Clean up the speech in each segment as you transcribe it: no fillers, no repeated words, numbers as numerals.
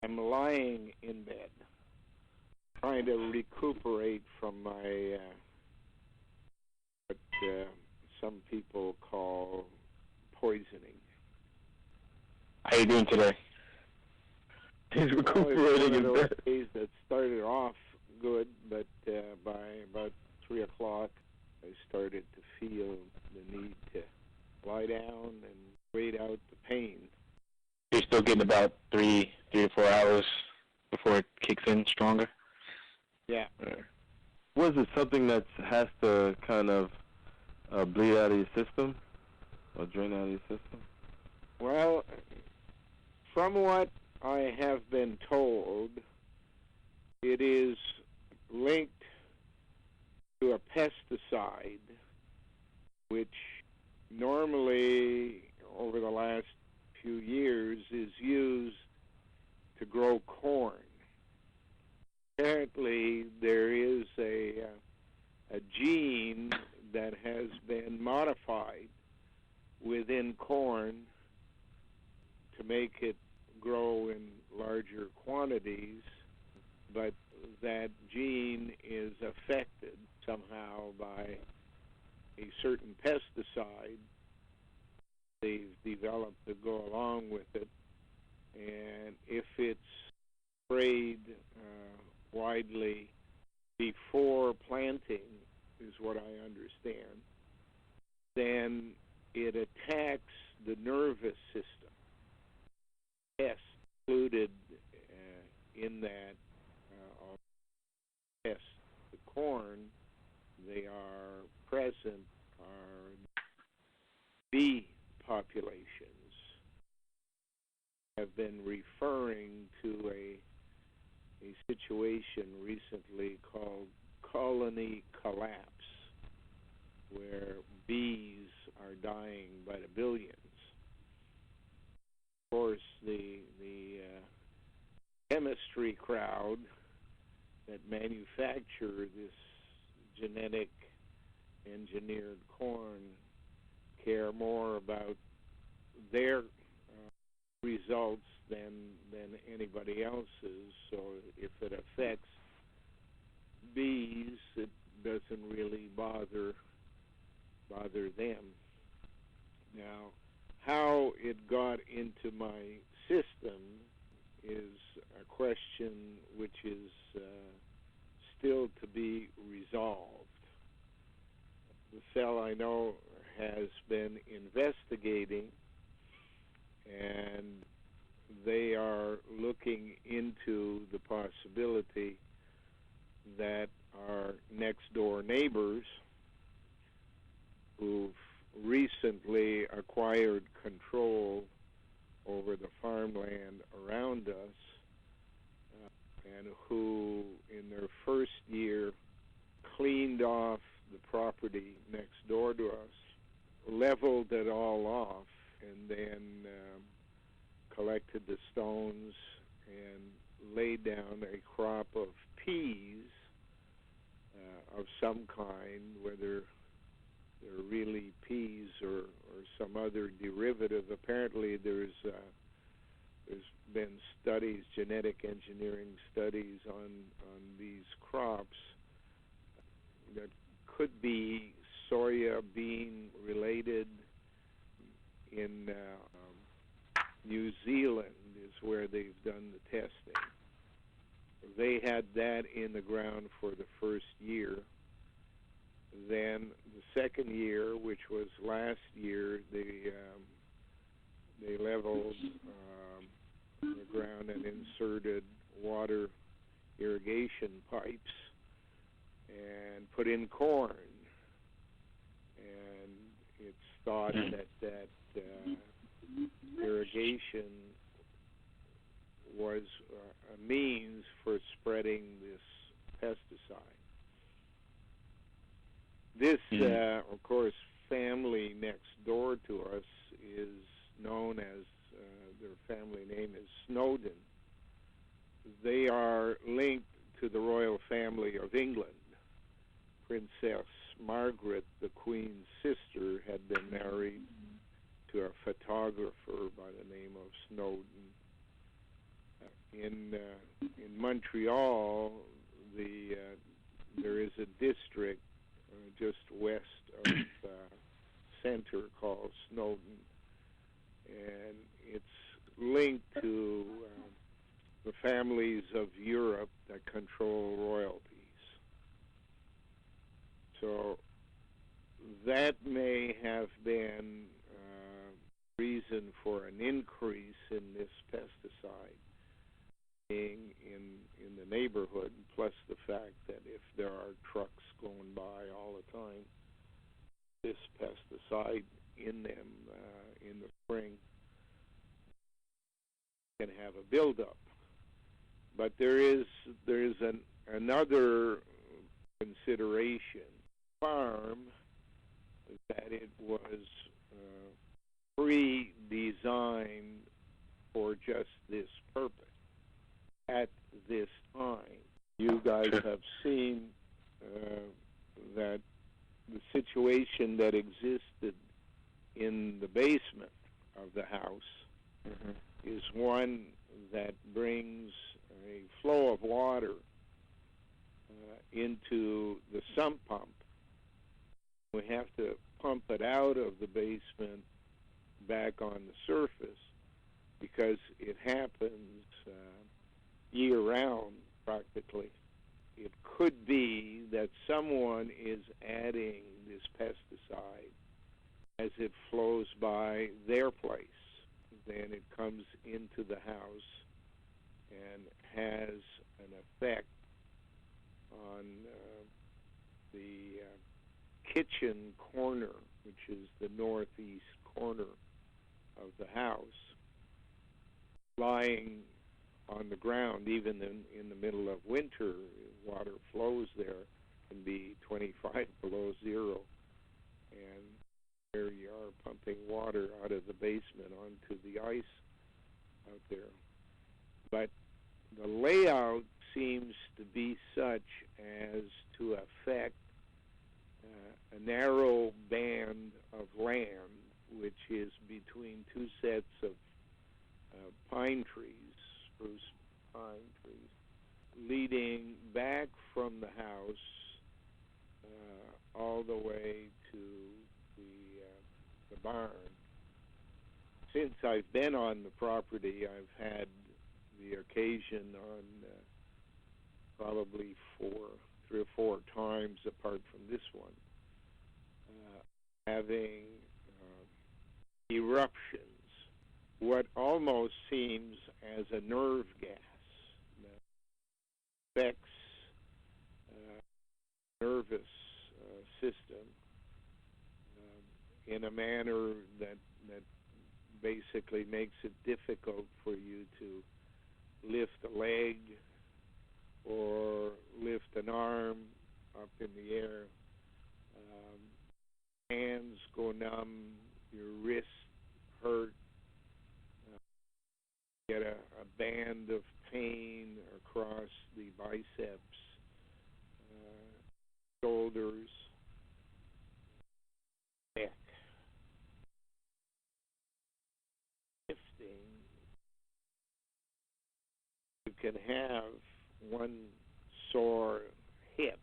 I'm lying in bed, trying to recuperate from my what some people call poisoning. How are you doing today? He's recuperating in bed. Days that started off good, but by about 3 o'clock, I started to feel the need to lie down and wait out the pain. You're still getting about 3 or 4 hours before it kicks in stronger? Yeah. Was it something that has to kind of bleed out of your system or drain out of your system? Well, from what I have been told, it is linked to a pesticide, which normally over the last few years is used to grow corn. Apparently, there is a gene that has been modified within corn to make it grow in larger quantities, but that gene is affected somehow by a certain pesticide they've developed to go along with it. And if it's sprayed widely before planting, is what I understand, then it attacks the nervous system. Yes, included in that test, the corn, they are present, are bee populations. Have been referring to a situation recently called colony collapse, where bees are dying by the billions. Of course, the chemistry crowd that manufacture this genetic engineered corn care more about their results than anybody else's. So if it affects bees, it doesn't really bother them. Now, how it got into my system is a question which is still to be resolved. The cell, I know, has been investigating, and they are looking into the possibility that our next-door neighbors, who've recently acquired control over the farmland around us, and who in their first year cleaned off the property next door to us, leveled it all off, and then collected the stones and laid down a crop of peas of some kind, whether they're really peas or some other derivative. Apparently there's been studies, genetic engineering studies on these crops that could be soya bean related. In New Zealand is where they've done the testing. They had that in the ground for the first year. Then the second year, which was last year, they leveled the ground and inserted water irrigation pipes and put in corn. And it's thought that irrigation was a means for spreading this pesticide. This, of course, family next door to us is known as, their family name is Snowden. They are linked to the royal family of England. Princess Margaret, the Queen's sister, had been married to a photographer by the name of Snowden. in Montreal, there is a district just west of center called Snowden, and it's linked to the families of Europe that control royalties. So that may have been reason for an increase in this pesticide being in the neighborhood, plus the fact that if there are trucks going by all the time, this pesticide in them in the spring can have a buildup. But there's another consideration. Farm that it was pre-designed for just this purpose at this time. You guys have seen that the situation that existed in the basement of the house is one that brings a flow of water into the sump pump. We have to pump it out of the basement back on the surface because it happens year-round practically. It could be that someone is adding this pesticide as it flows by their place. Then it comes into the house and has an effect on the kitchen corner, which is the northeast corner of the house, lying on the ground. Even in the middle of winter, water flows there, can be 25 below zero, and there you are pumping water out of the basement onto the ice out there. But the layout seems to be such as to affect a narrow band of land, which is between two sets of pine trees, spruce pine trees, leading back from the house all the way to the barn. Since I've been on the property, I've had the occasion on probably 3 or 4 times apart from this one, having eruptions, what almost seems as a nerve gas that affects nervous system in a manner that basically makes it difficult for you to lift a leg or lift an arm up in the air. Hands go numb, your wrists hurt, get a band of pain across the biceps, shoulders, neck. Lifting, you can have one sore hip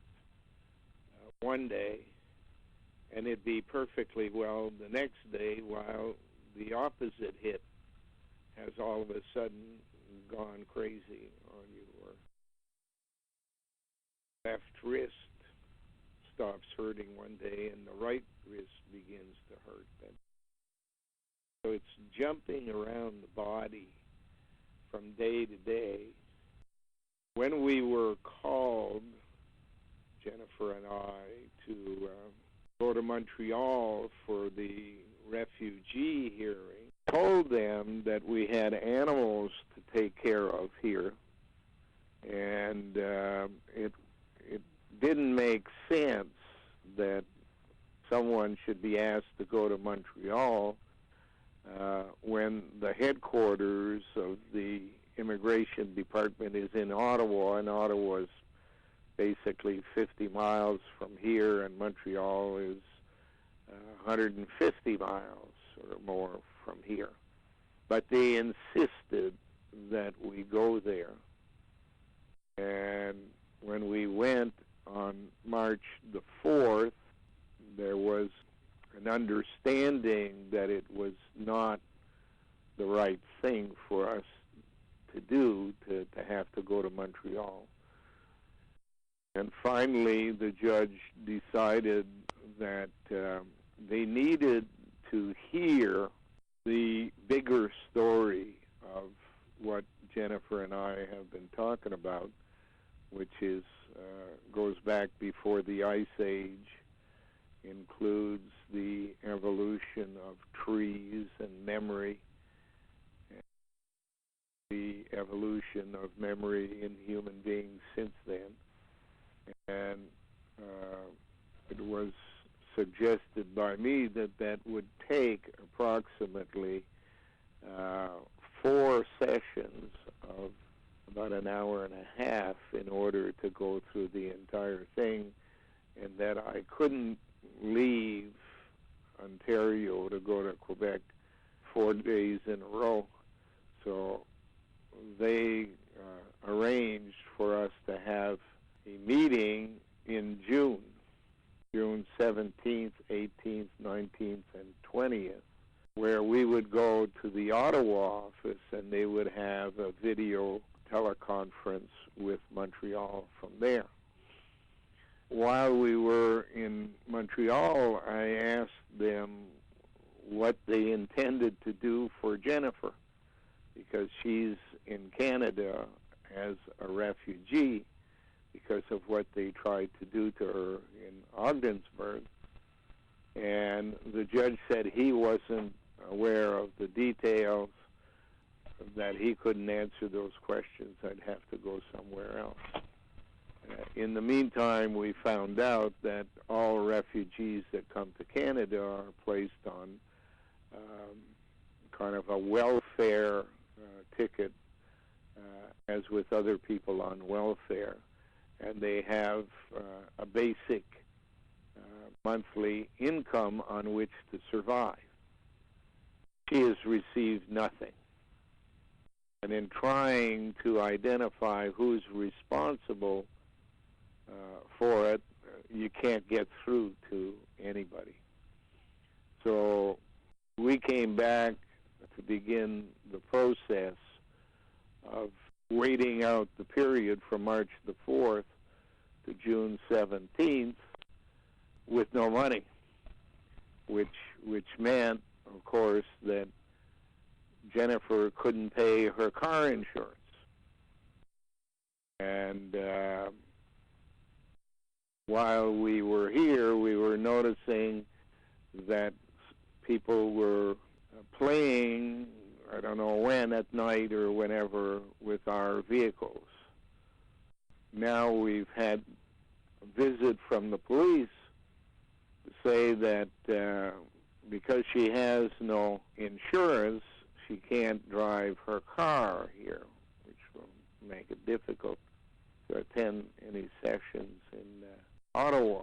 one day, and it'd be perfectly well the next day, while the opposite hip has all of a sudden gone crazy on you, or left wrist stops hurting one day and the right wrist begins to hurt. So it's jumping around the body from day to day. When we were called, Jennifer and I, to go to Montreal for the refugee hearing, told them that we had animals to take care of here, and it didn't make sense that someone should be asked to go to Montreal when the headquarters of the immigration department is in Ottawa, and Ottawa is basically 50 miles from here, and Montreal is 150 miles or more from here. But they insisted that we go there. And when we went on March the 4th, there was an understanding that it was not the right thing for us to do, to have to go to Montreal. And finally, the judge decided that they needed to hear the bigger story of what Jennifer and I have been talking about, which is goes back before the Ice Age, includes the evolution of trees and memory, and the evolution of memory in human beings since then. And it was suggested by me that that would take approximately 4 sessions of about an hour and a half in order to go through the entire thing, and that I couldn't leave Ontario to go to Quebec 4 days in a row. So they arranged for us to have a meeting in June 17th, 18th, 19th, and 20th, where we would go to the Ottawa office and they would have a video teleconference with Montreal from there. While we were in Montreal, I asked them what they intended to do for Jennifer, because she's in Canada as a refugee because of what they tried to do to her in Ogdensburg. And the judge said he wasn't aware of the details, that he couldn't answer those questions. I'd have to go somewhere else. In the meantime, we found out that all refugees that come to Canada are placed on kind of a welfare ticket, as with other people on welfare, and they have a basic monthly income on which to survive. She has received nothing. And in trying to identify who's responsible for it, you can't get through to anybody. So we came back to begin the process of waiting out the period from March the 4th to June 17th with no money, which meant, of course, that Jennifer couldn't pay her car insurance. And while we were here, we were noticing that people were playing, I don't know when, at night or whenever, with our vehicles. Now we've had a visit from the police to say that because she has no insurance, she can't drive her car here, which will make it difficult to attend any sessions in Ottawa.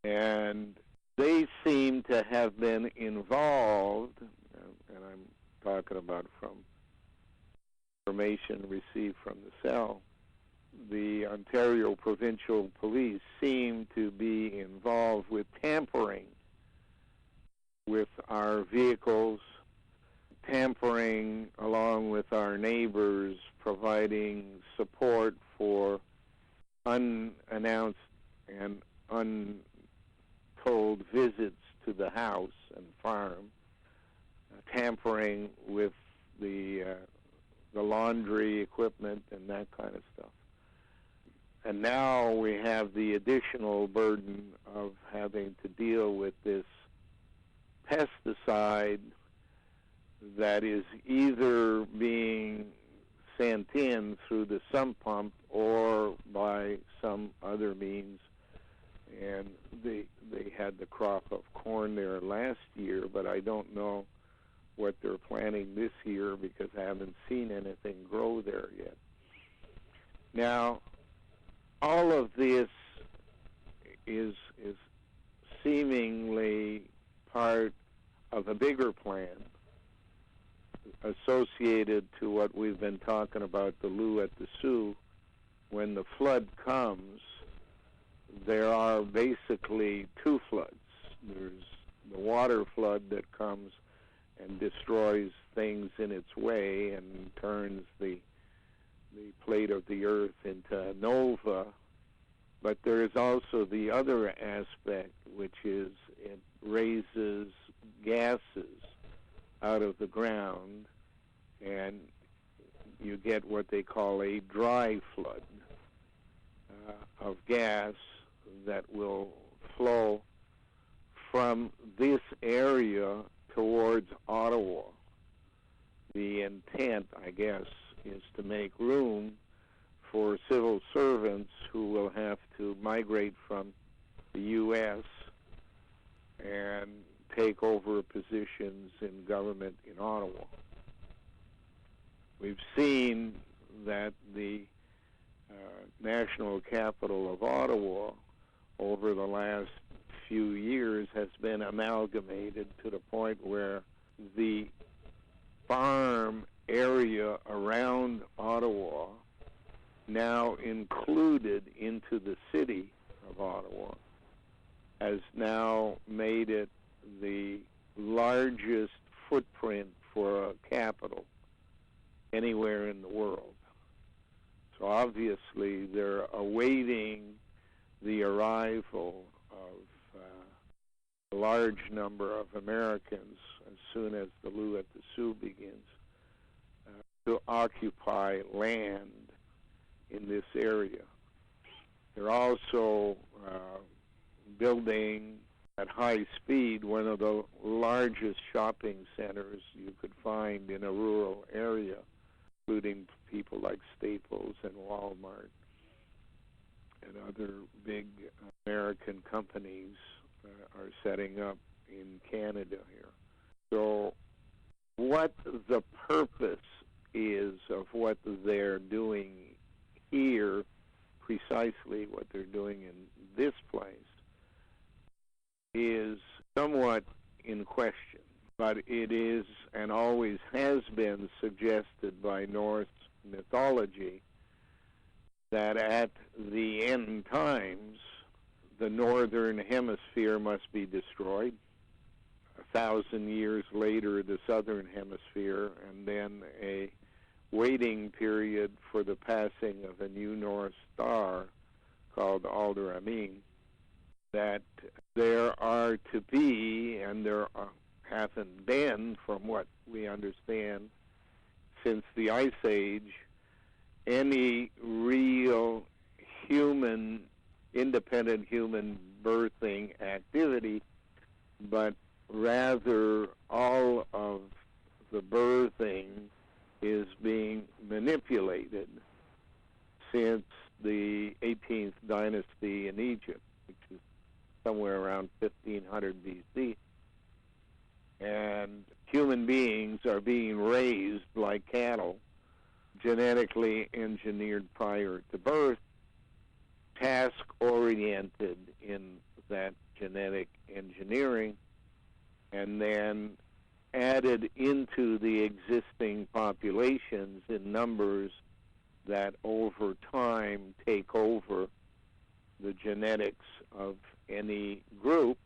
And they seem to have been involved, and I'm talking about from information received from the cell, the Ontario Provincial Police seem to be involved with tampering with our vehicles, tampering along with our neighbors, providing support for unannounced and untold visits to the house and farm, tampering with the laundry equipment and that kind of stuff. And now we have the additional burden of having to deal with this pesticide that is either being sent in through the sump pump or by some other means. And they had the crop of corn there last year, but I don't know what they're planning this year because I haven't seen anything grow there yet. Now, all of this is seemingly part of a bigger plan associated to what we've been talking about, the Lou at the Sioux. When the flood comes, there are basically two floods. There's the water flood that comes and destroys things in its way and turns the plate of the earth into a nova. But there is also the other aspect, which is it raises gases out of the ground, and you get what they call a dry flood of gas that will flow from this area towards Ottawa. The intent, I guess, is to make room for civil servants who will have to migrate from the U.S. and take over positions in government in Ottawa. We've seen that the national capital of Ottawa over the last few years has been amalgamated to the point where the farm area around Ottawa, now included into the city of Ottawa, has now made it the largest footprint for a capital anywhere in the world. So obviously they're awaiting the arrival of a large number of Americans as soon as the Lou at the Sioux begins to occupy land in this area. They're also building at high speed one of the largest shopping centers you could find in a rural area, including people like Staples and Walmart and other big American companies are setting up in Canada here. So what the purpose is of what they're doing here, precisely what they're doing in this place, is somewhat in question. But it is, and always has been, suggested by Norse mythology that at the end times, the northern hemisphere must be destroyed. 1,000 years later, the southern hemisphere, and then a waiting period for the passing of a new North Star called Alderamin, that there are to be, and there haven't been, from what we understand, since the Ice Age, any real independent human birthing activity, but rather all of the birthing is being manipulated since the 18th dynasty in Egypt, which is somewhere around 1500 BC. And human beings are being raised like cattle, genetically engineered prior to birth, task-oriented in that genetic engineering, and then added into the existing populations in numbers that over time take over the genetics of any group,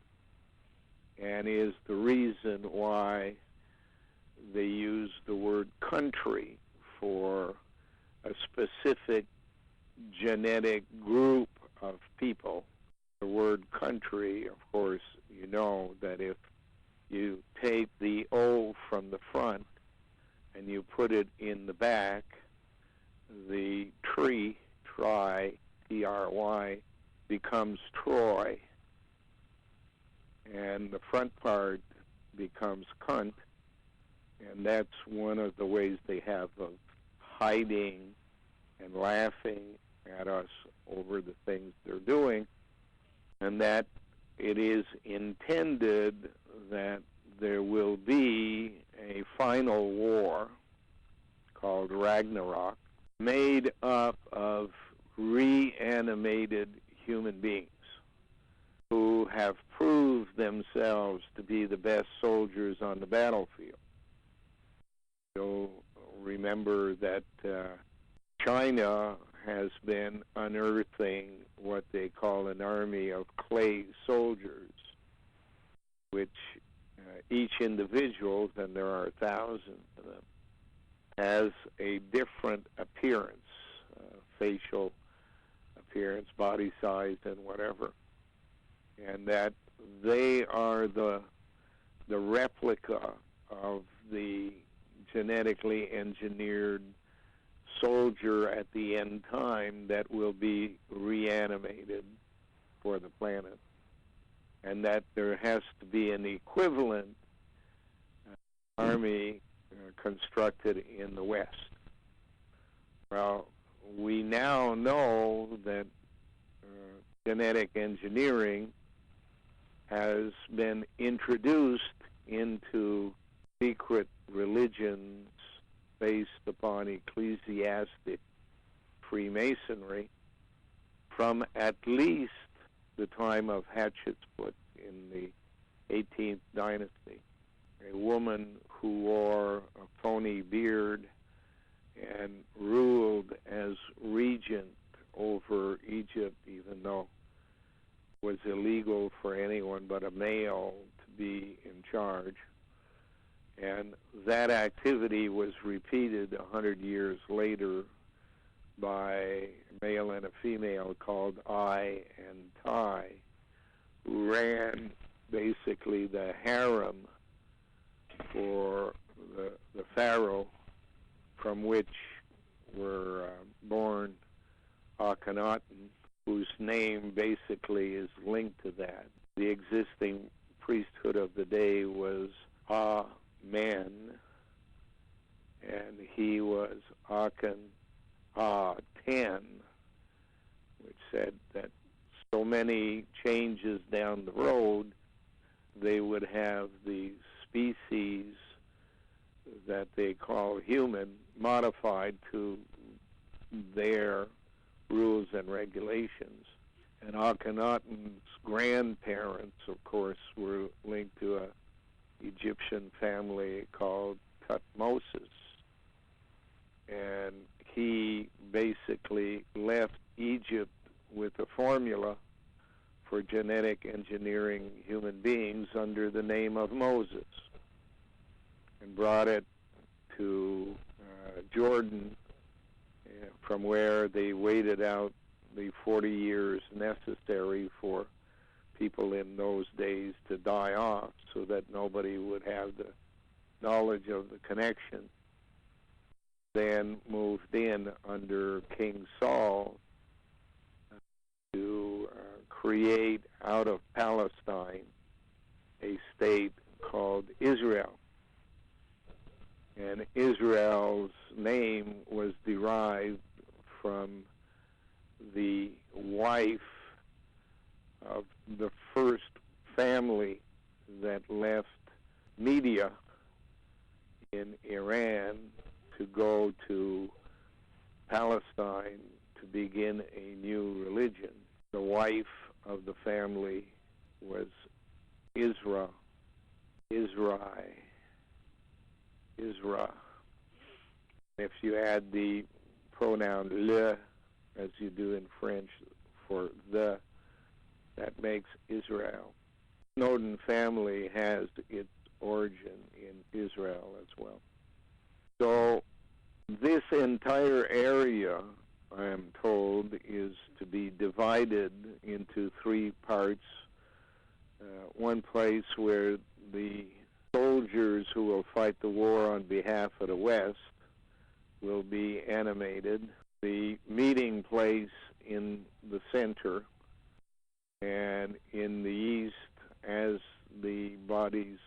and is the reason why they use the word country for a specific genetic group of people. The word country, of course, you know that if you take the O from the front and you put it in the back, the tree, T-R-Y, becomes Troy, and the front part becomes cunt, and that's one of the ways they have of hiding and laughing at us over the things they're doing, and that it is intended that there will be a final war called Ragnarok, made up of reanimated human beings who have proved themselves to be the best soldiers on the battlefield. You'll remember that China has been unearthing what they call an army of clay soldiers, which each individual, and there are thousands of them, has a different appearance, facial appearance, body size, and whatever. And that they are the replica of the genetically engineered soldier at the end time that will be reanimated for the planet. And that there has to be an equivalent army constructed in the West. Well, we now know that genetic engineering has been introduced into secret religions based upon ecclesiastic Freemasonry from at least the time of Hatshepsut in the 18th dynasty. A woman who wore a phony beard and ruled as regent over Egypt, even though it was illegal for anyone but a male to be in charge. And that activity was repeated 100 years later by a male and a female called Ai and Tai, who ran basically the harem for the pharaoh, from which were born Akhenaten, whose name basically is linked to that. The existing priesthood of the day was Amen, and he was Aken A10, which said that so many changes down the road, they would have the species that they call human modified to their rules and regulations. And Akhenaten's grandparents, of course, were linked to an Egyptian family called Thutmose. And he basically left Egypt with a formula for genetic engineering human beings under the name of Moses, and brought it to Jordan, from where they waited out the 40 years necessary for people in those days to die off so that nobody would have the knowledge of the connection. Then moved in under King Saul to create out of Palestine a state called Israel. And Israel's name was derived from the wife of the first family that left Media in Iran to go to Palestine to begin a new religion. The wife of the family was Isra. If you add the pronoun le, as you do in French for the, that makes Israel. Snowden family has its origin in Israel as well. So this entire area, I am told, is to be divided into three parts. One place where the soldiers who will fight the war on behalf of the West will be animated. The meeting place in the center, and in the east, as the bodies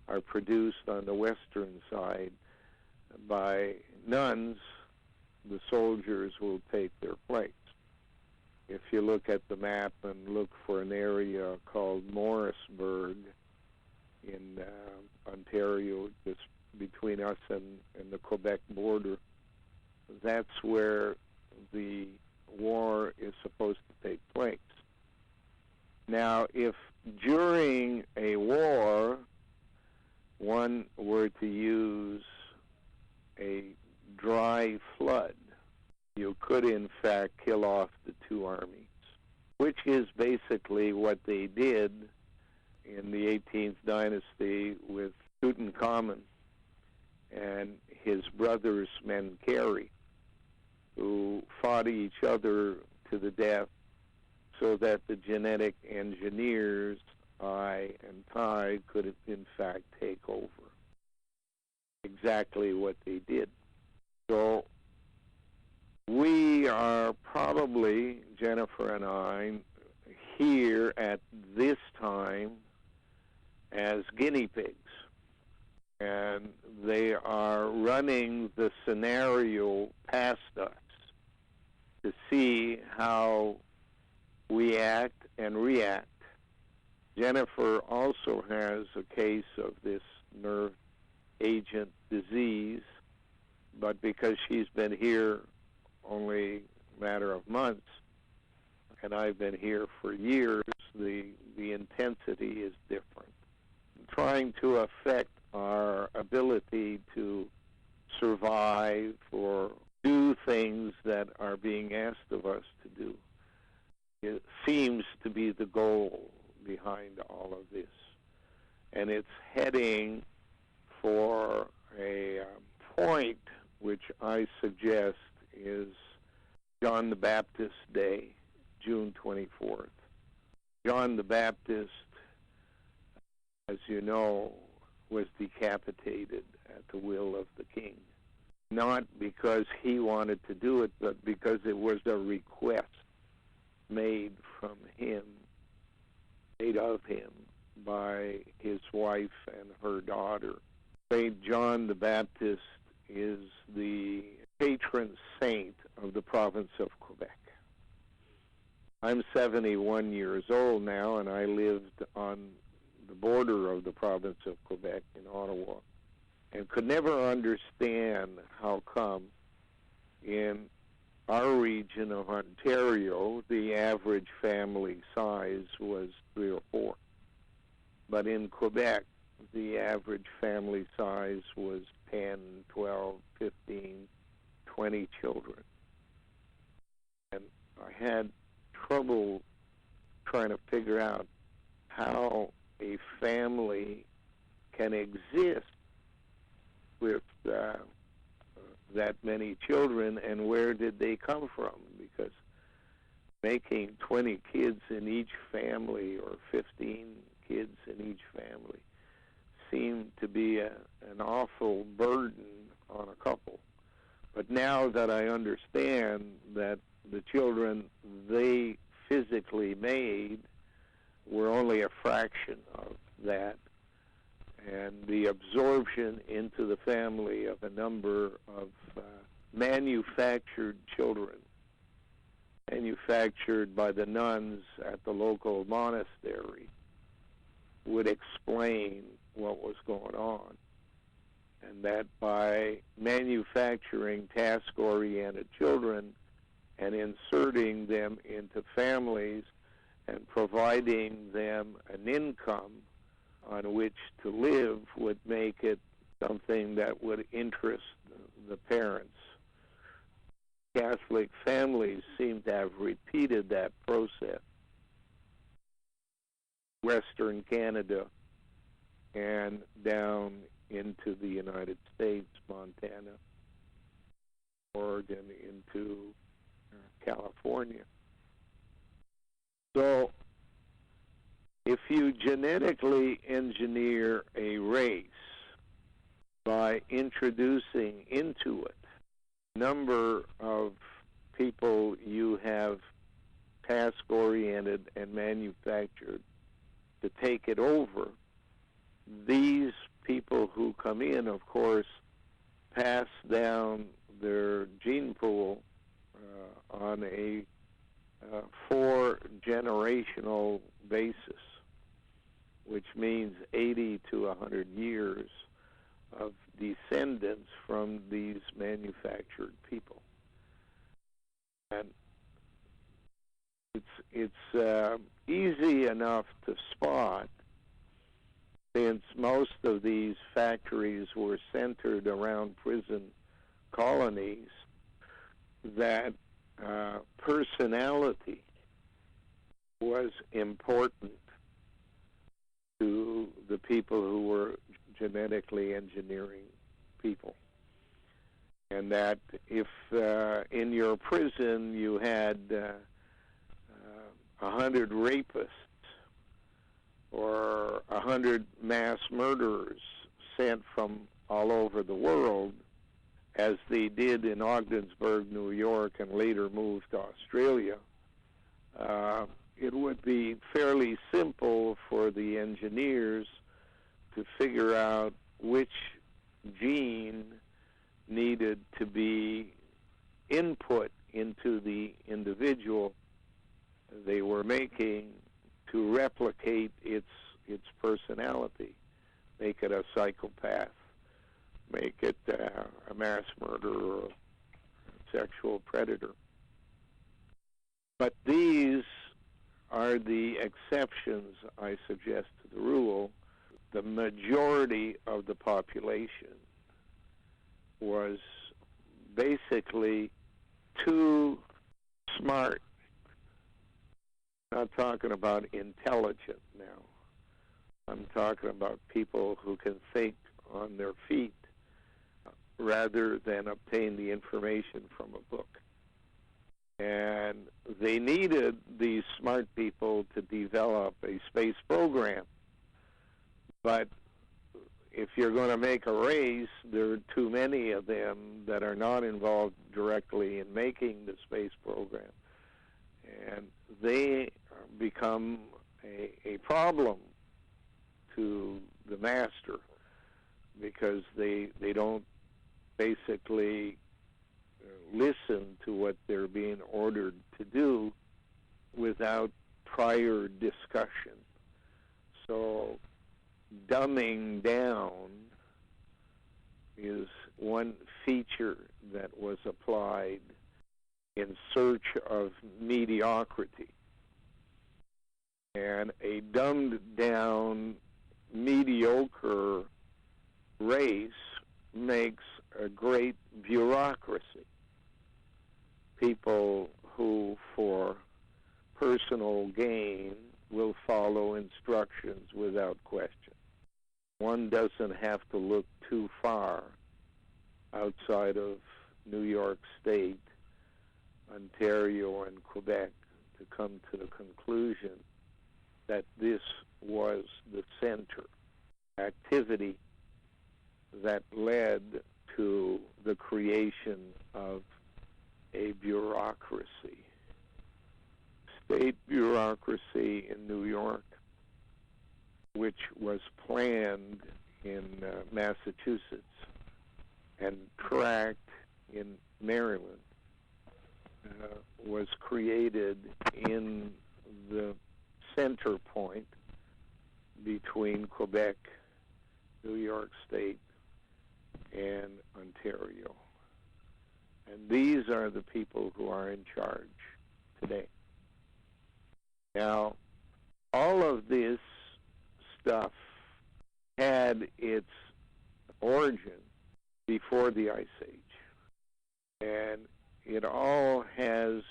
are produced on the western side by nuns, the soldiers will take their place. If you look at the map and look for an area called Morrisburg in Ontario, just between us and the Quebec border, that's where the war is supposed to take place. Now, if during a war one were to use fact, kill off the two armies, which is basically what they did in the 18th dynasty with Tutankhamun and his brothers Menkaure, who fought each other to the death so that the genetic engineers, Ai and Tai, could in fact take over. Exactly what they did. So we are probably, Jennifer and I, here at this time as guinea pigs. And they are running the scenario past us to see how we act and react. Jennifer also has a case of this nerve agent disease, but because she's been here only a matter of months, and I've been here for years, the intensity is different. Trying to affect our ability to survive or do things that are being asked of us to do, it seems to be the goal behind all of this. And it's heading for a point which I suggest is John the Baptist Day, June 24th. John the Baptist, as you know, was decapitated at the will of the king. Not because he wanted to do it, but because it was a request made from him, made of him, by his wife and her daughter. St. John the Baptist is the patron saint of the province of Quebec. I'm 71 years old now, and I lived on the border of the province of Quebec in Ottawa, and could never understand how come in our region of Ontario the average family size was 3 or 4. But in Quebec, the average family size was 10, 12, 15, 20 children. And I had trouble trying to figure out how a family can exist with that many children, and where did they come from? Because making 20 kids in each family or 15 kids in each family seemed to be an awful burden on a couple. But now that I understand that the children they physically made were only a fraction of that, and the absorption into the family of a number of manufactured children, manufactured by the nuns at the local monastery, would explain what was going on. And that by manufacturing task-oriented children and inserting them into families and providing them an income on which to live would make it something that would interest the parents. Catholic families seem to have repeated that process. Western Canada and down into the United States, Montana, Oregon, into California. So if you genetically engineer a race by introducing into it a number of people you have task-oriented and manufactured to take it over, these people who come in, of course, pass down their gene pool on a 4-generational basis, which means 80 to 100 years of descendants from these manufactured people. And it's easy enough to spot, since most of these factories were centered around prison colonies, that personality was important to the people who were genetically engineering people. And that if in your prison you had 100 rapists or 100 mass murderers sent from all over the world, as they did in Ogdensburg, New York, and later moved to Australia, it would be fairly simple for the engineers to figure out which gene needed to be input into the individual they were making to replicate its personality, make it a psychopath, make it a mass murderer or sexual predator. But these are the exceptions, I suggest, to the rule. The majority of the population was basically too smart. I'm not talking about intelligent now. I'm talking about people who can think on their feet rather than obtain the information from a book. And they needed these smart people to develop a space program. But if you're going to make a race, there are too many of them that are not involved directly in making the space program. And they become a problem to the master because they don't basically listen to what they're being ordered to do without prior discussion. So dumbing down is one feature that was applied in search of mediocrity. And a dumbed down, mediocre race makes a great bureaucracy. People who, for personal gain, will follow instructions without question. One doesn't have to look too far outside of New York State, Ontario, and Quebec to come to the conclusion that this was the center activity that led to the creation of a bureaucracy. State bureaucracy in New York, which was planned in Massachusetts and tracked in Maryland, was created in the center point between Quebec, New York State, and Ontario. And these are the people who are in charge today. Now, all of this stuff had its origin before the Ice Age. And it all has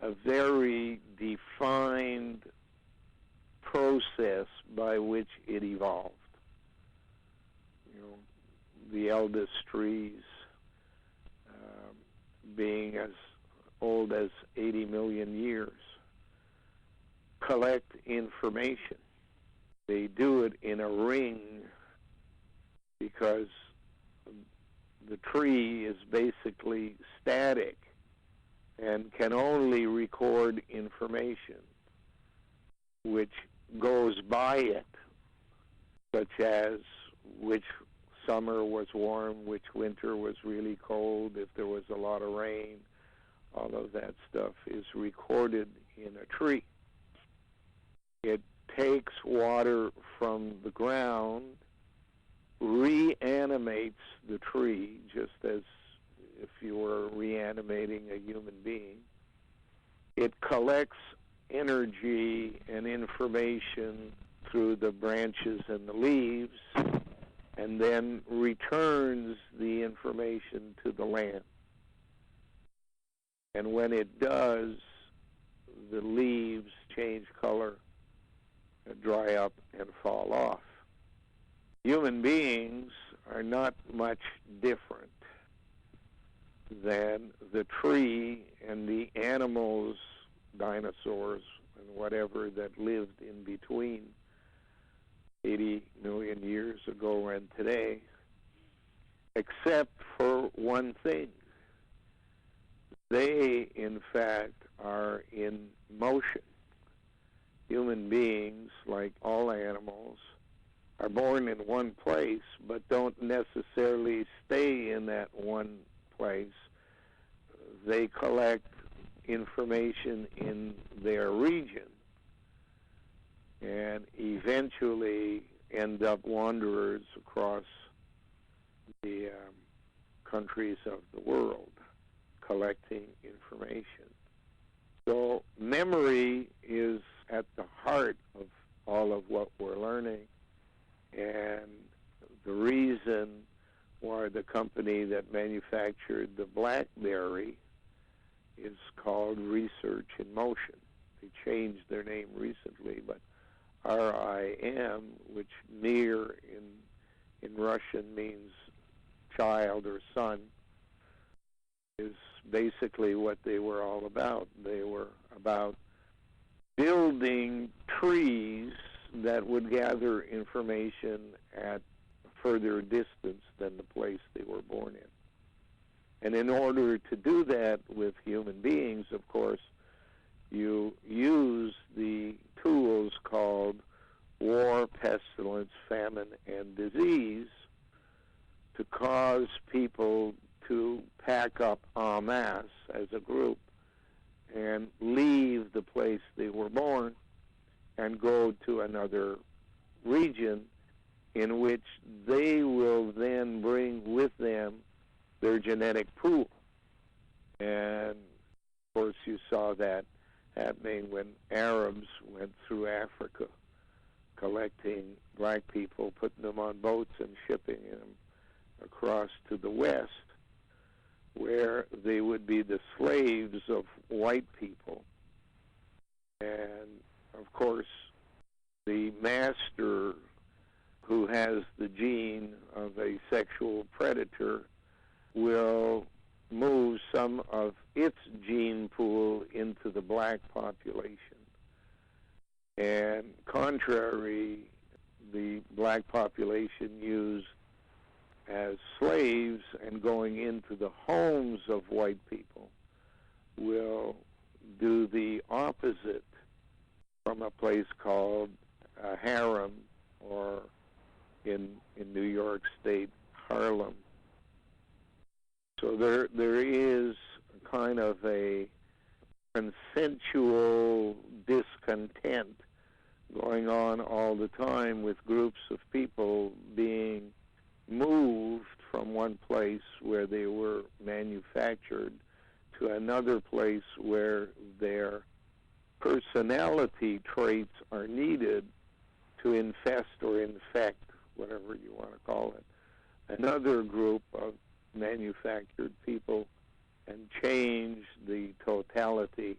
a very defined process by which it evolved. You know, the eldest trees being as old as 80 million years collect information. They do it in a ring because the tree is basically static and can only record information which goes by it, such as which summer was warm, which winter was really cold, if there was a lot of rain. All of that stuff is recorded in a tree. It takes water from the ground, reanimates the tree, just as if you were reanimating a human being. It collects energy and information through the branches and the leaves, and then returns the information to the land. And when it does, the leaves change color, dry up, and fall off. Human beings are not much different than the tree and the animals, dinosaurs, and whatever that lived in between 80 million years ago and today, except for one thing. They, in fact, are in motion. Human beings, like all animals, are born in one place, but don't necessarily stay in that one place. They collect information in their region and eventually end up wanderers across the countries of the world, collecting information. So memory is at the heart of all of what we're learning, and the reason why the company that manufactured the BlackBerry is called Research in Motion. They changed their name recently, but RIM, which Mir in Russian means child or son, is basically what they were all about. They were about building trees that would gather information at a further distance than the place they were born in. And in order to do that with human beings, of course, you use the tools called war, pestilence, famine, and disease to cause people to pack up en masse as a group and leave the place they were born and go to another region in which they will then bring with them their genetic pool. And, of course, you saw that happening when Arabs went through Africa, collecting black people, putting them on boats and shipping them across to the West, where they would be the slaves of white people. And, of course, the master who has the gene of a sexual predator will move some of its gene pool into the black population. And contrary, the black population used as slaves and going into the homes of white people will do the opposite from a place called a harem, or in New York State, Harlem. So there is kind of a consensual discontent going on all the time with groups of people being moved from one place where they were manufactured to another place where their personality traits are needed to infest or infect, whatever you want to call it, another group of manufactured people and change the totality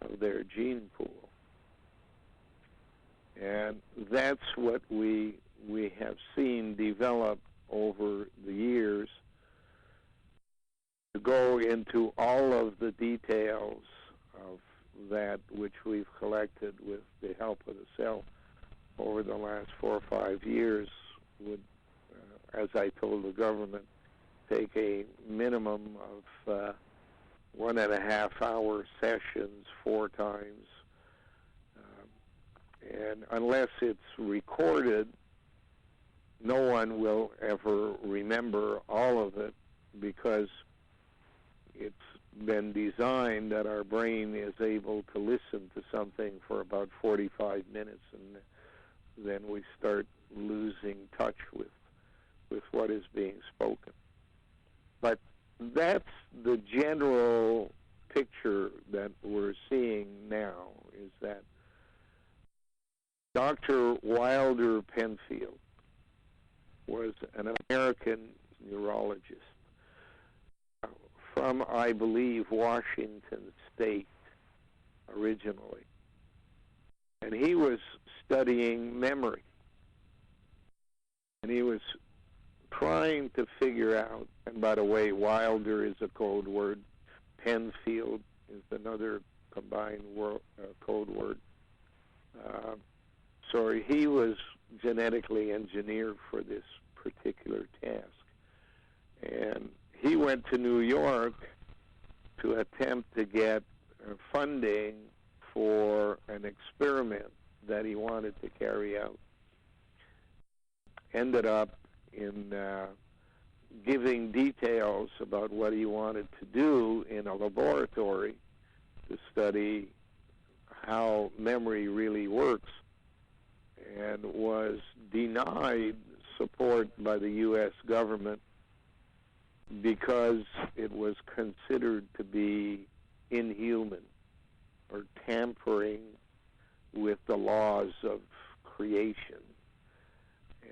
of their gene pool. And that's what we have seen develop over the years. To go into all of the details of that which we've collected with the help of the cell over the last 4 or 5 years would, as I told the government, take a minimum of 1.5 hour sessions 4 times. And unless it's recorded, no one will ever remember all of it, because it's been designed that our brain is able to listen to something for about 45 minutes, and then we start losing touch with what is being spoken. But that's the general picture that we're seeing now, is that Dr. Wilder Penfield was an American neurologist. from, I believe, Washington State originally. And he was studying memory. And he was trying to figure out, and by the way, Wilder is a code word, Penfield is another combined code word. So he was genetically engineered for this particular task. And he went to New York to attempt to get funding for an experiment that he wanted to carry out. Ended up in giving details about what he wanted to do in a laboratory to study how memory really works, and was denied support by the U.S. government because it was considered to be inhuman or tampering with the laws of creation,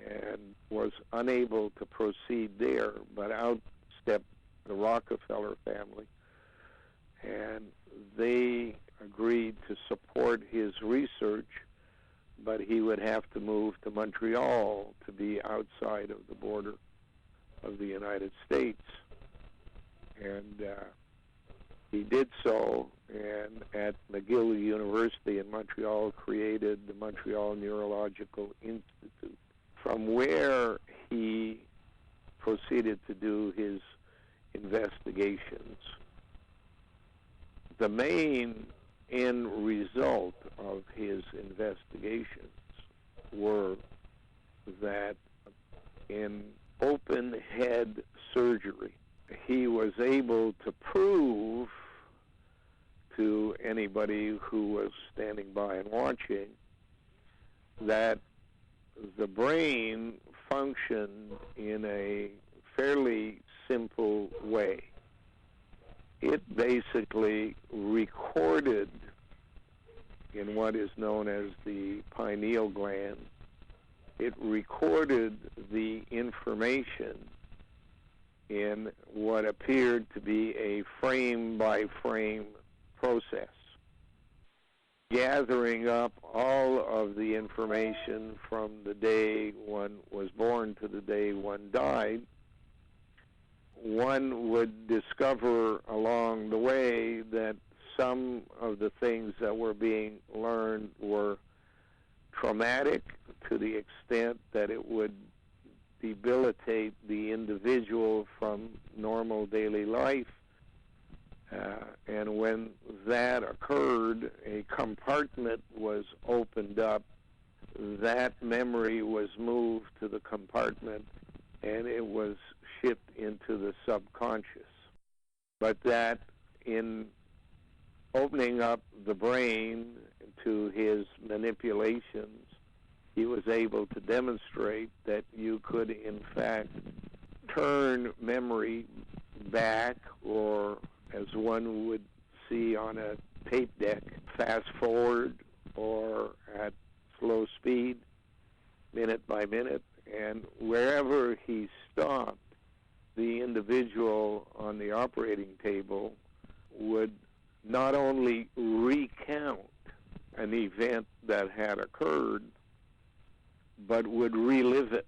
and was unable to proceed there, but out stepped the Rockefeller family, and they agreed to support his research, but he would have to move to Montreal to be outside of the border of the United States. And he did so, and at McGill University in Montreal created the Montreal Neurological Institute, from where he proceeded to do his investigations. The main end result of his investigations were that in open head surgery, he was able to prove to anybody who was standing by and watching that the brain functioned in a fairly simple way. It basically recorded in what is known as the pineal gland, it recorded the information in what appeared to be a frame-by-frame process, gathering up all of the information from the day one was born to the day one died. One would discover along the way that some of the things that were being learned were traumatic to the extent that it would debilitate the individual from normal daily life. And when that occurred, a compartment was opened up. That memory was moved to the compartment, and it was shipped into the subconscious. But that in opening up the brain to his manipulations, he was able to demonstrate that you could, in fact, turn memory back, or as one would see on a tape deck, fast forward or at slow speed, minute by minute, and wherever he stopped, the individual on the operating table would not only recount an event that had occurred, but would relive it.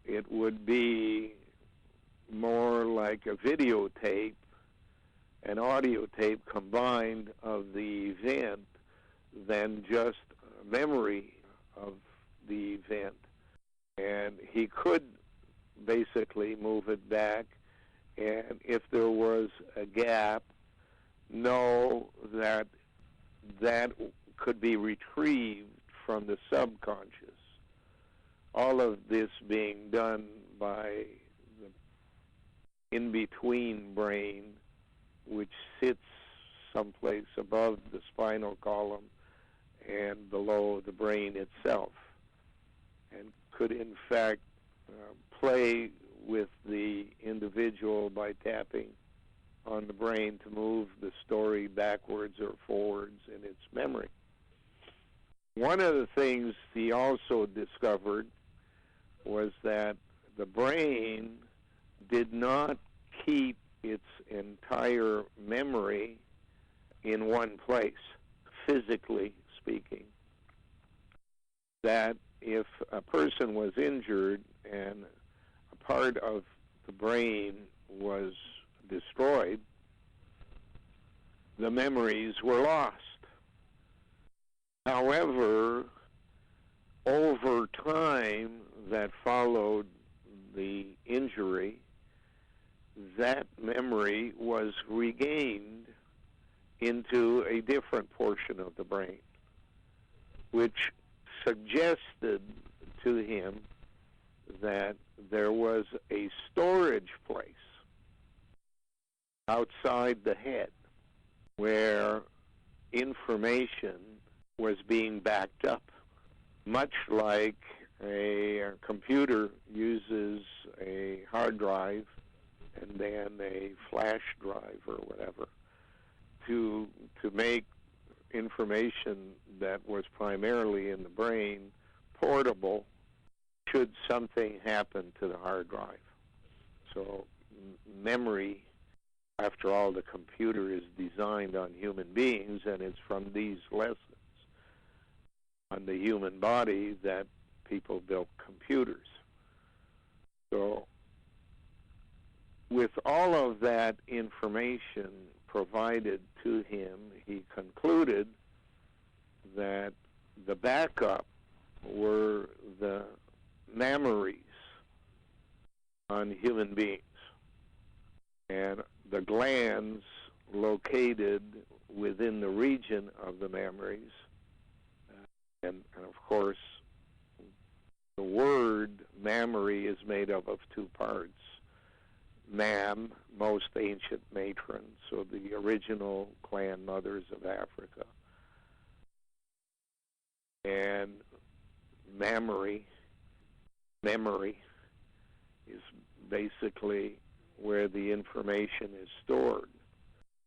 It would be more like a videotape, an audio tape combined of the event than just a memory of the event. And he could basically move it back, and if there was a gap, know that that could be retrieved from the subconscious. All of this being done by the in-between brain, which sits someplace above the spinal column and below the brain itself, and could in fact play with the individual by tapping on the brain to move the story backwards or forwards in its memory. One of the things he also discovered was that the brain did not keep its entire memory in one place, physically speaking. That if a person was injured and a part of the brain was destroyed, the memories were lost. However, over time that followed the injury, that memory was regained into a different portion of the brain, which suggested to him that there was a storage place outside the head where information was being backed up, much like a computer uses a hard drive and then a flash drive or whatever to make information that was primarily in the brain portable should something happen to the hard drive. So memory, after all, the computer is designed on human beings, and it's from these lessons on the human body that people built computers. So with all of that information provided to him, he concluded that the backup were the memories on human beings, and the glands located within the region of the memories. And of course, the word mammary is made up of two parts. Mam, most ancient matron, so the original clan mothers of Africa. And memory is basically where the information is stored.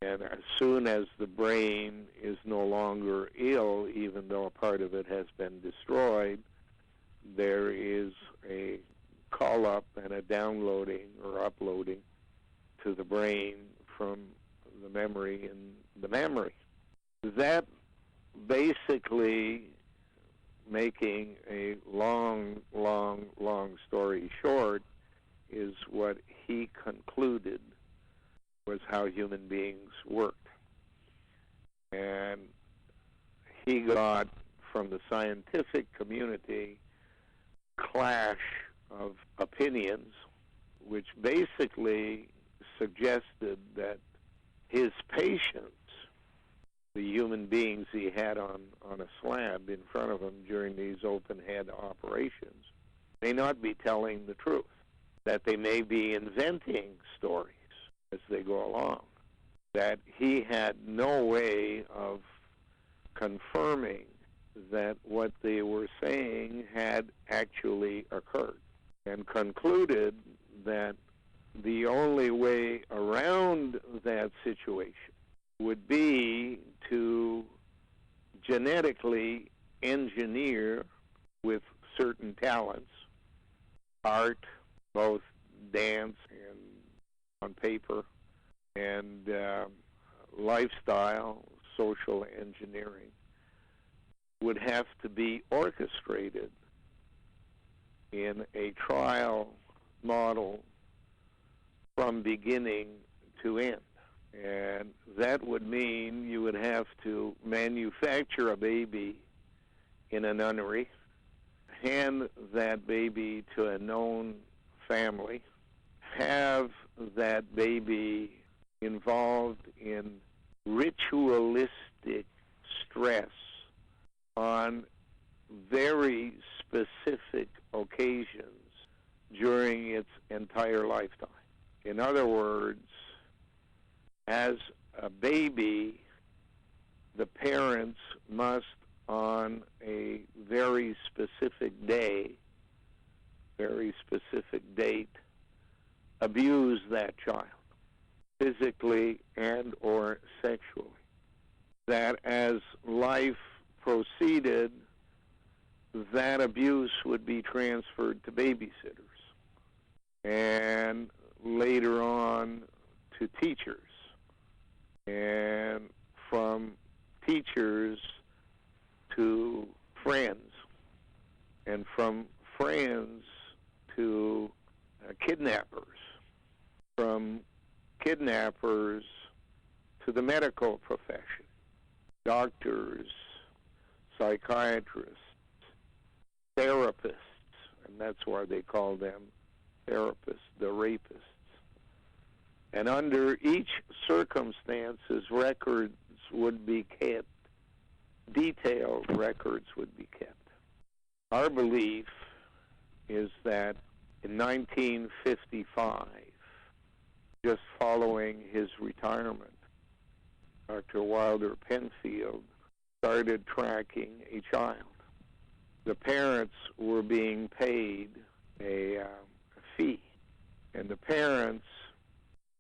And as soon as the brain is no longer ill, even though a part of it has been destroyed, there is a call-up and a downloading or uploading to the brain from the memory in the memory. That basically, making a long story short, is what he concluded was how human beings worked. And he got from the scientific community clash of opinions, which basically suggested that his patients, the human beings he had on a slab in front of him during these open-head operations, may not be telling the truth, that they may be inventing stories as they go along, that he had no way of confirming that what they were saying had actually occurred, and concluded that the only way around that situation would be to genetically engineer with certain talents, art, both dance and on paper, and lifestyle, social engineering, would have to be orchestrated in a trial model from beginning to end. And that would mean you would have to manufacture a baby in a nunnery, hand that baby to a known family, have that baby involved in ritualistic stress on very specific occasions during its entire lifetime. In other words, as a baby, the parents must, on a very specific day, very specific date, abuse that child, physically and or sexually. That as life proceeded, that abuse would be transferred to babysitters, and later on to teachers, and from teachers to friends, and from friends to kidnappers, from kidnappers to the medical profession, doctors, psychiatrists, therapists, and that's why they call them therapists, the rapists. And under each circumstances, records would be kept, detailed records would be kept. Our belief is that in 1955, just following his retirement, Dr. Wilder Penfield started tracking a child. The parents were being paid a fee, and the parents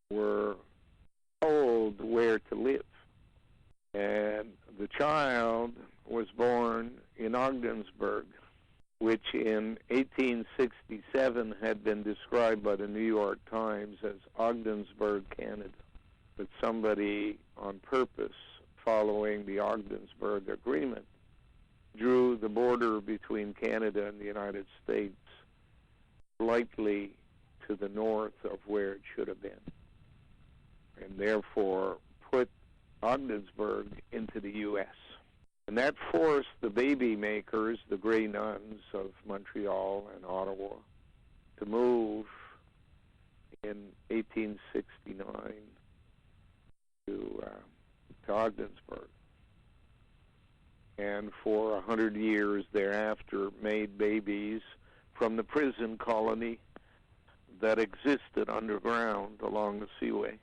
were told where to live. And the child was born in Ogdensburg, which in 1867 had been described by the New York Times as Ogdensburg, Canada. But somebody on purpose, following the Ogdensburg Agreement, drew the border between Canada and the United States slightly to the north of where it should have been, and therefore put Ogdensburg into the U.S. And that forced the baby makers, the Grey Nuns of Montreal and Ottawa, to move in 1869 to Ogdensburg. And for 100 years thereafter made babies from the prison colony that existed underground along the seaway,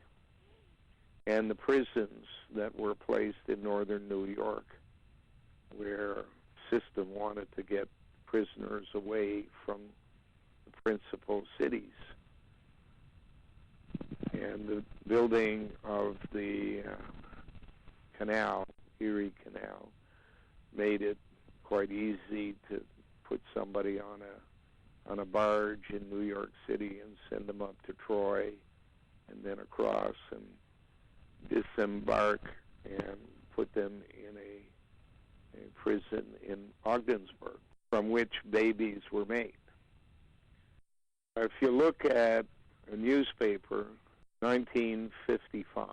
and the prisons that were placed in northern New York, where the system wanted to get prisoners away from the principal cities. And the building of the canal, Erie Canal, made it quite easy to put somebody on a barge in New York City and send them up to Troy, and then across and disembark and put them in a prison in Ogdensburg, from which babies were made. If you look at a newspaper, 1955,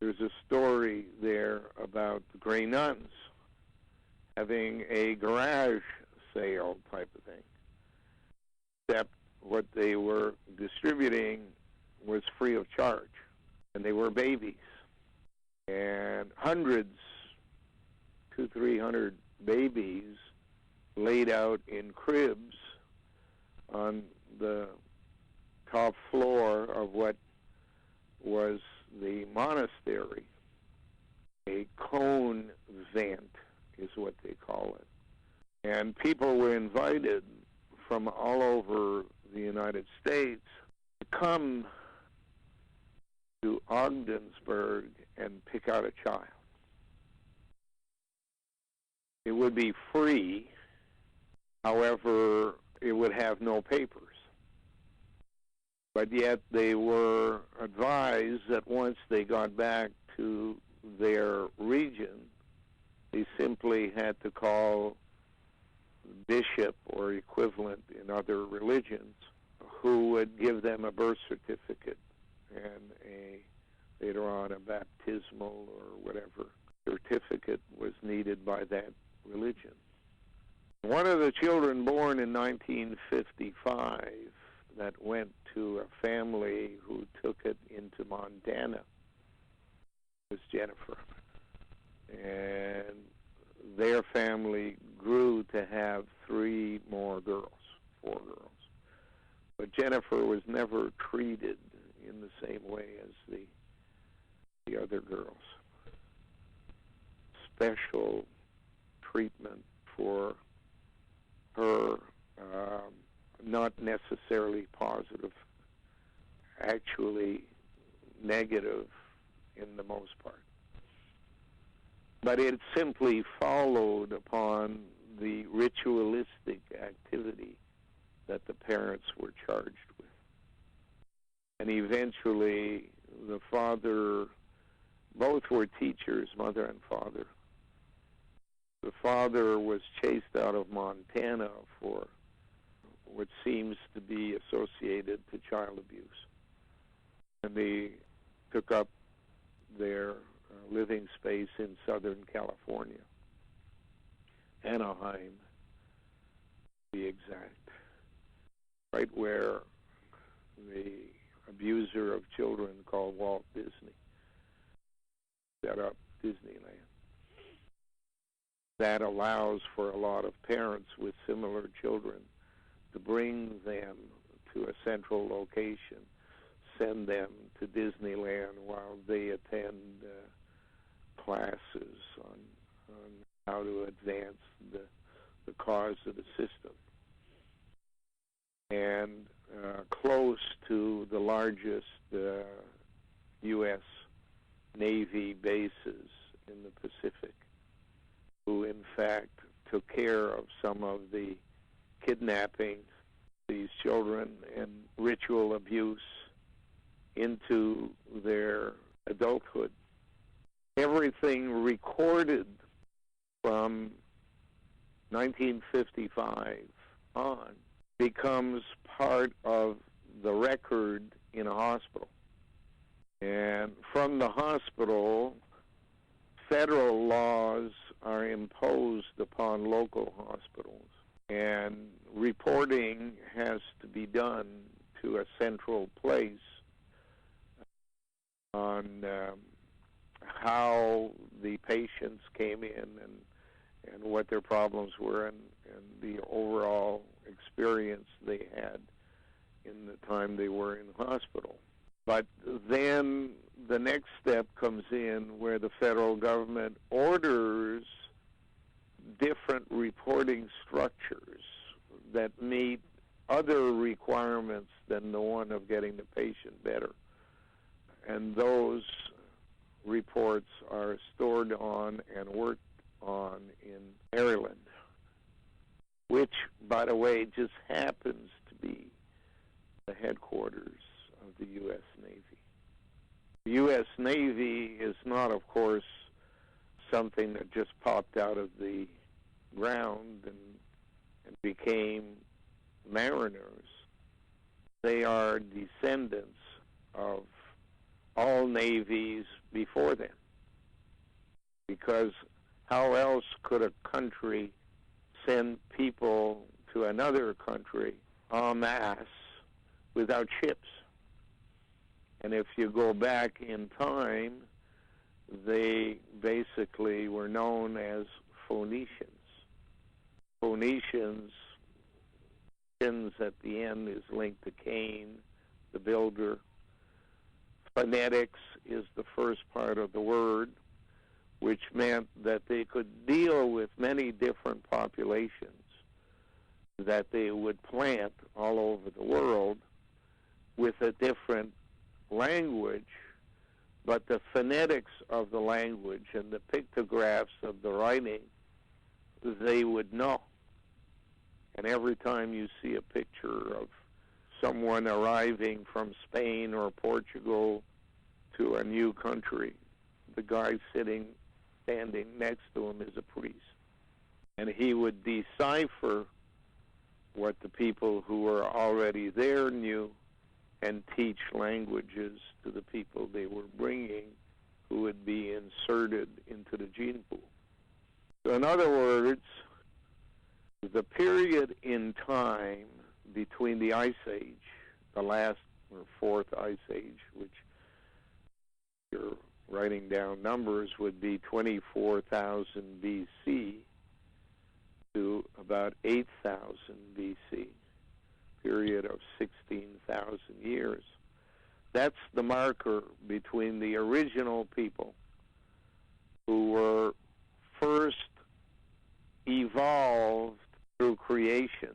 there's a story there about the Grey Nuns having a garage sale type of thing, except what they were distributing was free of charge, and they were babies. And hundreds, 200-300 babies laid out in cribs on the top floor of what was the monastery. A convent is what they call it. And people were invited from all over the United States to come to Ogdensburg and pick out a child. It would be free, however, it would have no papers. But yet they were advised that once they got back to their region, they simply had to call the bishop or equivalent in other religions, who would give them a birth certificate and later on a baptismal or whatever certificate was needed by that religion. One of the children born in 1955 that went to a family who took it into Montana was Jennifer. And their family grew to have 3 more girls, 4 girls. But Jennifer was never treated in the same way as the other girls. Special treatment for her, not necessarily positive, actually negative in the most part. But it simply followed upon the ritualistic activity that the parents were charged with. And eventually the father, both were teachers, mother and father. The father was chased out of Montana for what seems to be associated to child abuse. And they took up their living space in Southern California, Anaheim, to be exact, right where the abuser of children called Walt Disney set up Disneyland. That allows for a lot of parents with similar children to bring them to a central location, send them to Disneyland while they attend classes on how to advance the cause of the system. And close to the largest U.S. Navy bases in the Pacific, who in fact took care of some of the kidnapping these children and ritual abuse into their adulthood. Everything recorded from 1955 on becomes part of the record in a hospital. And from the hospital, federal laws are imposed upon local hospitals, and reporting has to be done to a central place on how the patients came in and what their problems were and the overall experience they had in the time they were in the hospital. But then the next step comes in where the federal government orders different reporting structures that meet other requirements than the one of getting the patient better. And those reports are stored on and worked on in Maryland, which, by the way, just happens to be the headquarters of the U.S. Navy. The U.S. Navy is not, of course, something that just popped out of the ground and became mariners. They are descendants of all navies before them, because how else could a country send people to another country en masse without ships? And if you go back in time, they basically were known as Phoenicians. Phoenicians, at the end is linked to Cain, the builder. Phonetics is the first part of the word, which meant that they could deal with many different populations that they would plant all over the world with a different language, but the phonetics of the language and the pictographs of the writing, they would know. And every time you see a picture of someone arriving from Spain or Portugal to a new country, the guy standing next to him is a priest. And he would decipher what the people who were already there knew and teach languages to the people they were bringing, who would be inserted into the gene pool. So in other words, the period in time between the Ice Age, the last or fourth Ice Age, which you're writing down numbers, would be 24,000 BC to about 8,000 BC, period of 16,000 years. That's the marker between the original people who were first evolved through creation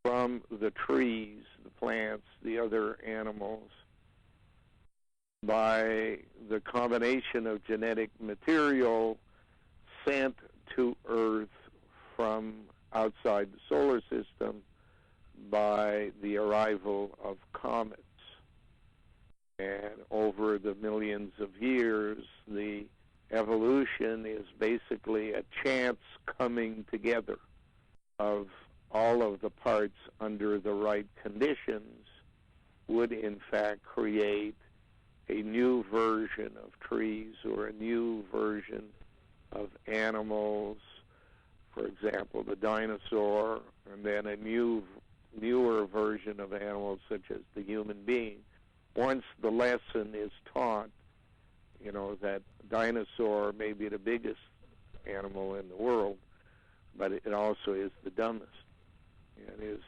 from the trees, the plants, the other animals, by the combination of genetic material sent to Earth from outside the solar system by the arrival of comets. And over the millions of years, the evolution is basically a chance coming together of all of the parts under the right conditions would in fact create a new version of trees or a new version of animals, for example, the dinosaur, and then a newer version of animals such as the human being. Once the lesson is taught, that dinosaur may be the biggest animal in the world, but it also is the dumbest and is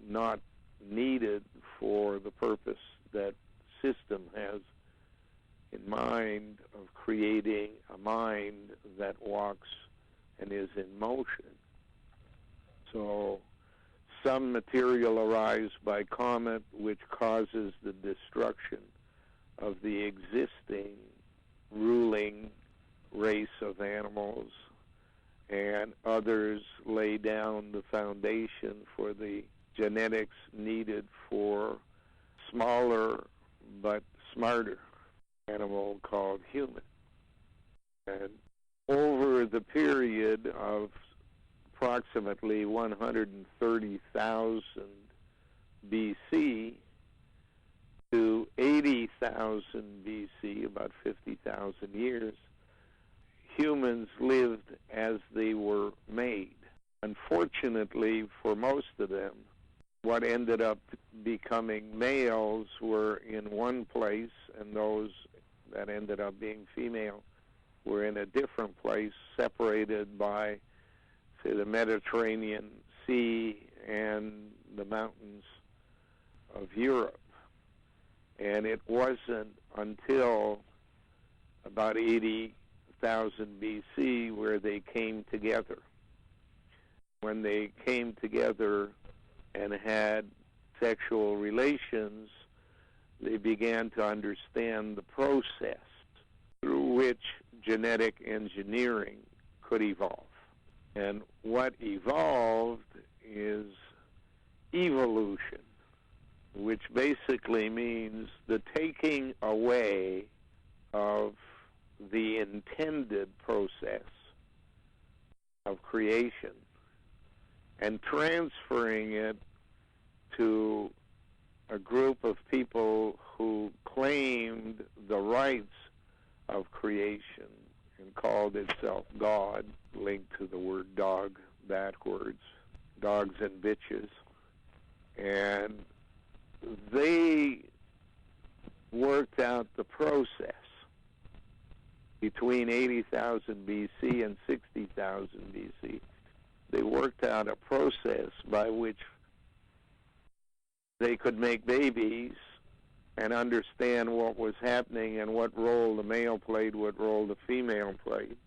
not needed for the purpose that system has in mind of creating a mind that walks and is in motion. So some material arrives by comet which causes the destruction of the existing ruling race of animals, and others lay down the foundation for the genetics needed for smaller but smarter animal called human. And over the period of approximately 130,000 BC to 80,000 BC, about 50,000 years, humans lived as they were made. Unfortunately, for most of them, what ended up becoming males were in one place, and those that ended up being female were in a different place, separated by, say, the Mediterranean Sea and the mountains of Europe. And it wasn't until about 80,000 BC where they came together. When they came together and had sexual relations, they began to understand the process through which genetic engineering could evolve. And what evolved is evolution, which basically means the taking away of the intended process of creation and transferring it to a group of people who claimed the rights of creation and called itself God, linked to the word dog backwards, dogs and bitches. And they worked out the process between 80,000 BC and 60,000 BC. They worked out a process by which they could make babies and understand what was happening and what role the male played, what role the female played.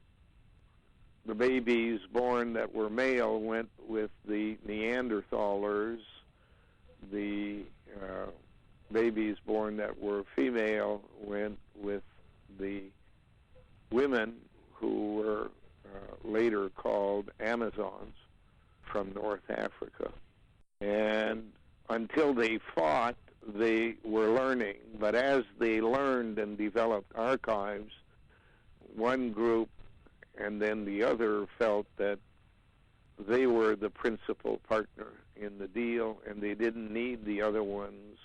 The babies born that were male went with the Neanderthalers. The babies born that were female went with the women who were later called Amazons from North Africa. And until they fought, they were learning. But as they learned and developed archives, one group and then the other felt that they were the principal partner in the deal, and they didn't need the other one's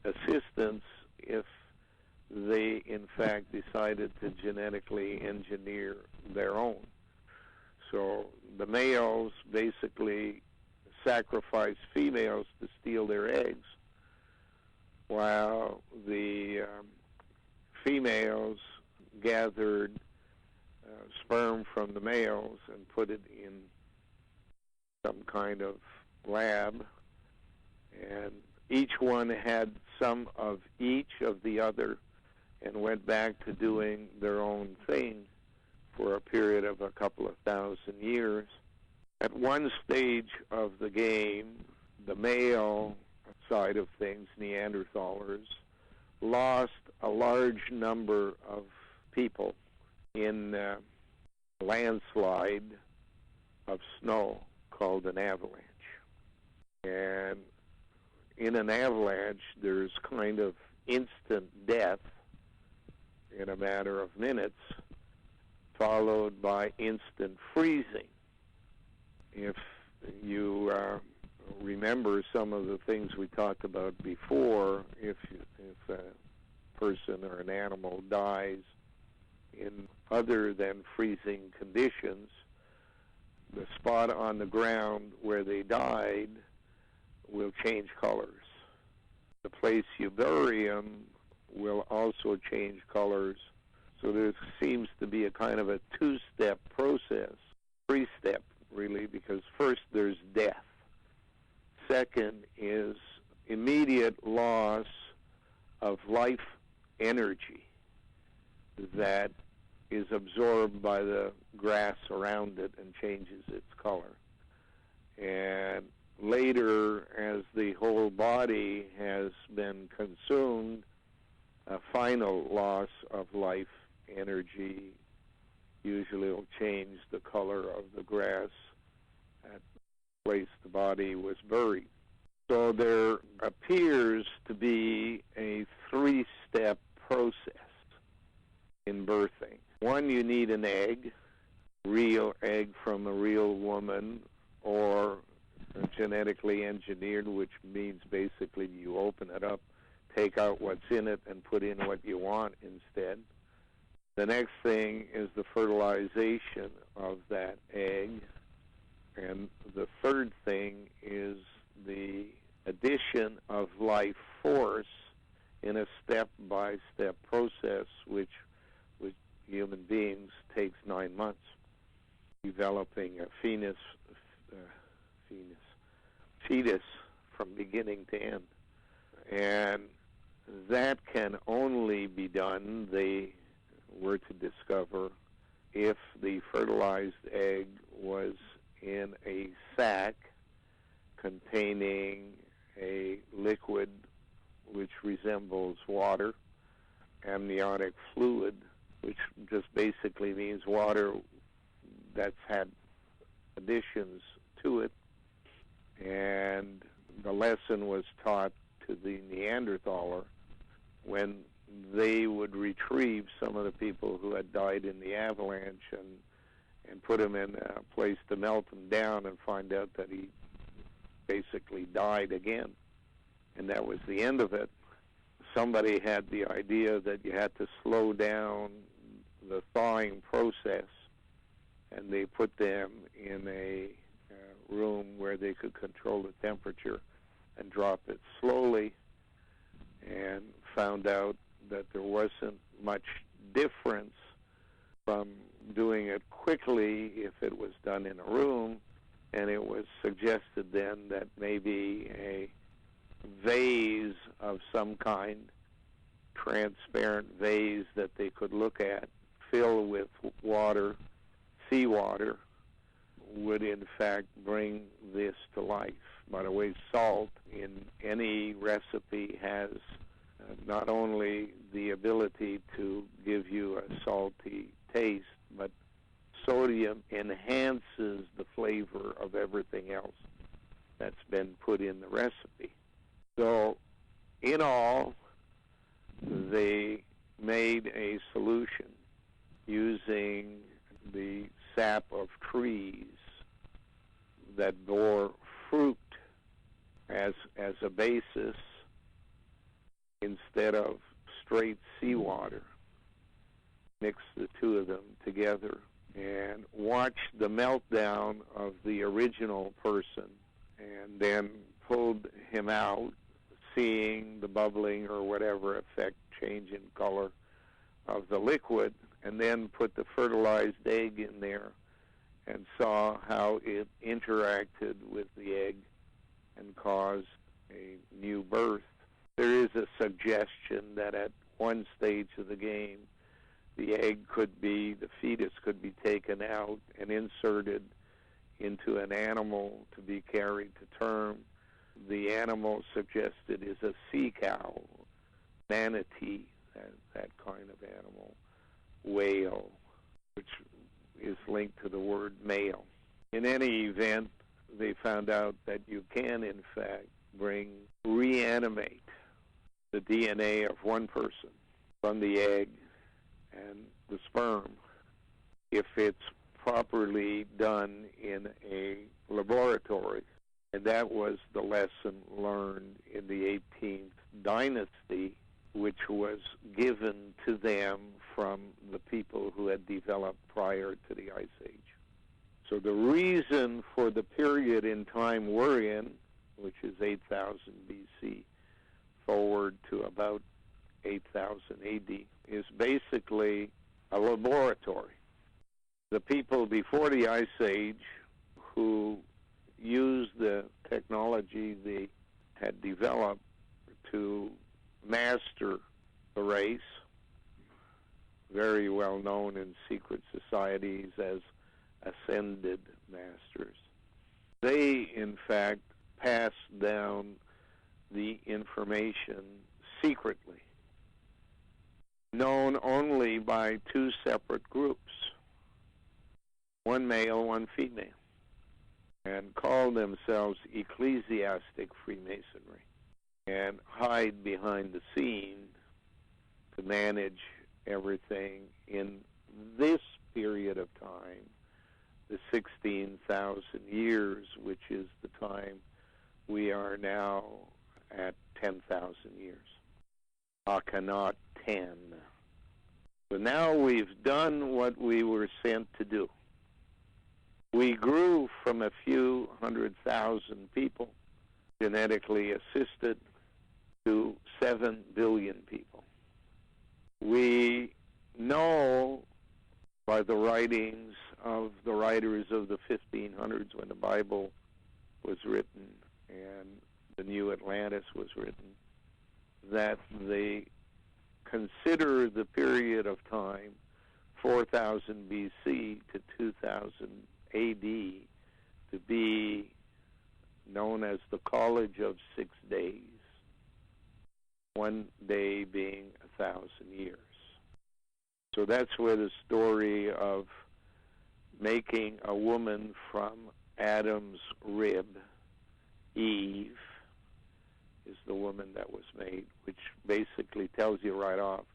assistance if they, in fact, decided to genetically engineer their own. So the males basically sacrificed females to steal their eggs, while the females gathered sperm from the males and put it in some kind of lab, and each one had some of each of the other and went back to doing their own thing for a period of a couple of thousand years. At one stage of the game, the male side of things, Neanderthalers, lost a large number of people in a landslide of snow called an avalanche. And in an avalanche, there's kind of instant death in a matter of minutes, followed by instant freezing. If you remember some of the things we talked about before, if a person or an animal dies in other than freezing conditions, the spot on the ground where they died will change colors. The place you bury them will also change colors. So there seems to be a kind of a two-step process, three-step really, because first there's death. Second is immediate loss of life energy that is absorbed by the grass around it and changes its color. And later, as the whole body has been consumed, a final loss of life energy usually will change the color of the grass at the place the body was buried. So there appears to be a three-step process in birthing. One, you need an egg, real egg from a real woman, or genetically engineered, which means basically you open it up, take out what's in it, and put in what you want instead. The next thing is the fertilization of that egg. And the third thing is the addition of life force in a step-by-step process, which with human beings takes 9 months, developing a fetus from beginning to end. And that can only be done, they were to discover, if the fertilized egg was in a sac containing a liquid which resembles water, amniotic fluid, which just basically means water that's had additions to it. And the lesson was taught to the Neanderthaler when they would retrieve some of the people who had died in the avalanche and put them in a place to melt them down and find out that he basically died again. And that was the end of it. Somebody had the idea that you had to slow down the thawing process, and they put them in a room where they could control the temperature and drop it slowly, and found out that there wasn't much difference from doing it quickly if it was done in a room. And it was suggested then that maybe a vase of some kind, transparent vase that they could look at, fill with water, seawater, would in fact bring this to life. By the way, salt in any recipe has not only the ability to give you a salty taste, but sodium enhances the flavor of everything else that's been put in the recipe. So, in all, they made a solution using the sap of trees that bore fruit as a basis instead of straight seawater. Mix the two of them together and watch the meltdown of the original person, and then pulled him out, seeing the bubbling or whatever effect, change in color of the liquid, and then put the fertilized egg in there and saw how it interacted with the egg and caused a new birth. There is a suggestion that at one stage of the game, the fetus could be taken out and inserted into an animal to be carried to term. The animal suggested is a sea cow, manatee, that kind of animal, whale, which is linked to the word male. In any event, they found out that you can, in fact, reanimate the DNA of one person from the egg and the sperm if it's properly done in a laboratory. And that was the lesson learned in the 18th dynasty, which was given to them from the people who had developed prior to the Ice Age. So the reason for the period in time we're in, which is 8,000 BC forward to about 8,000 AD, is basically a laboratory. The people before the Ice Age who used the technology they had developed to master the race, very well known in secret societies as ascended masters, they in fact passed down the information secretly, known only by two separate groups, one male, one female, and called themselves ecclesiastic Freemasonry, and hide behind the scene to manage everything in this period of time, the 16,000 years, which is the time we are now at 10,000 years. Akhenaten 10. So now we've done what we were sent to do. We grew from a few 100,000 people, genetically assisted, to 7 billion people. We know by the writings of the writers of the 1500s, when the Bible was written and the New Atlantis was written, that they consider the period of time 4,000 BC to 2,000 AD to be known as the College of 6 days, one day being 1,000 years. So that's where the story of making a woman from Adam's rib, Eve, is the woman that was made, which basically tells you right off,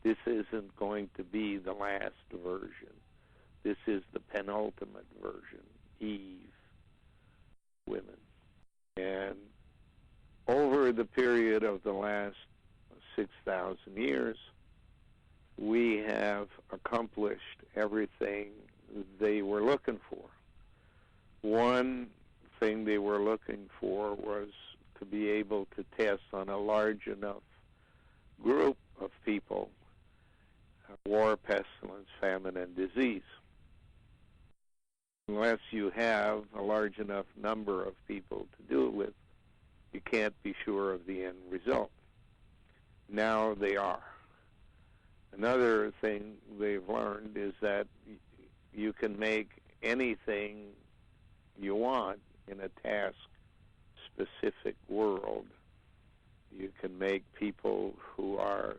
this isn't going to be the last version. This is the penultimate version, Eve, women. And over the period of the last 6,000 years, we have accomplished everything they were looking for. One thing they were looking for was to be able to test on a large enough group of people war, pestilence, famine, and disease. Unless you have a large enough number of people to do it with, you can't be sure of the end result. Now they are. Another thing they've learned is that you can make anything you want in a task-specific world. You can make people who are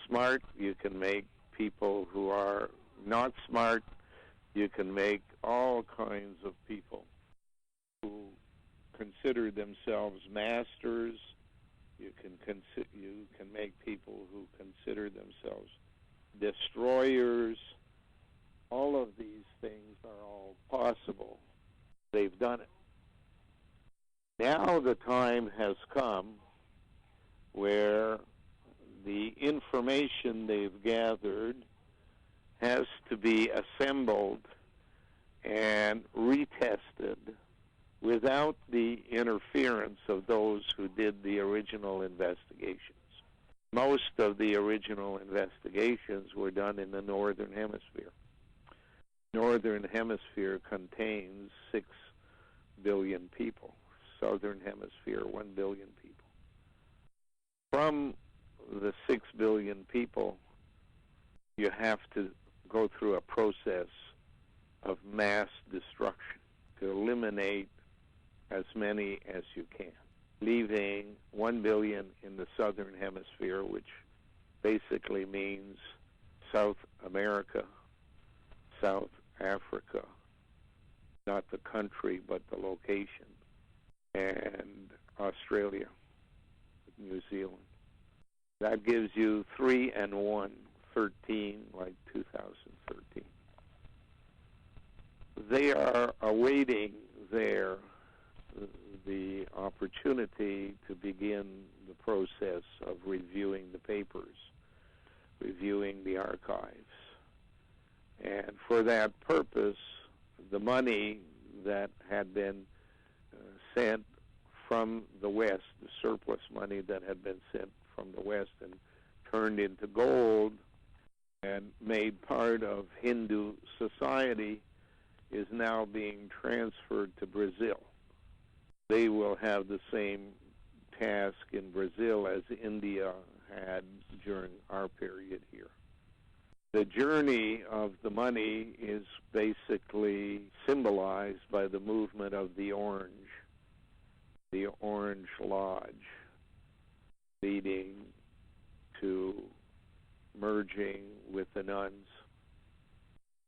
smart. You can make people who are not smart. You can make all kinds of people who consider themselves masters. You can make people who consider themselves destroyers. All of these things are all possible. They've done it. Now the time has come where the information they've gathered has to be assembled and retested without the interference of those who did the original investigations. Most of the original investigations were done in the Northern Hemisphere. Northern Hemisphere contains 6 billion people. Southern Hemisphere, 1 billion people. From the 6 billion people, you have to go through a process of mass destruction to eliminate as many as you can, leaving 1 billion in the Southern Hemisphere, which basically means South America, South Africa, not the country, but the location, and Australia, New Zealand. That gives you 3 and 1, 13, like 2013. They are awaiting there the opportunity to begin the process of reviewing the papers, reviewing the archives. And for that purpose, the money that had been sent from the West, the surplus money that had been sent from the West and turned into gold and made part of Hindu society, is now being transferred to Brazil. They will have the same task in Brazil as India had during our period here. The journey of the money is basically symbolized by the movement of the Orange Lodge, leading to merging with the nuns,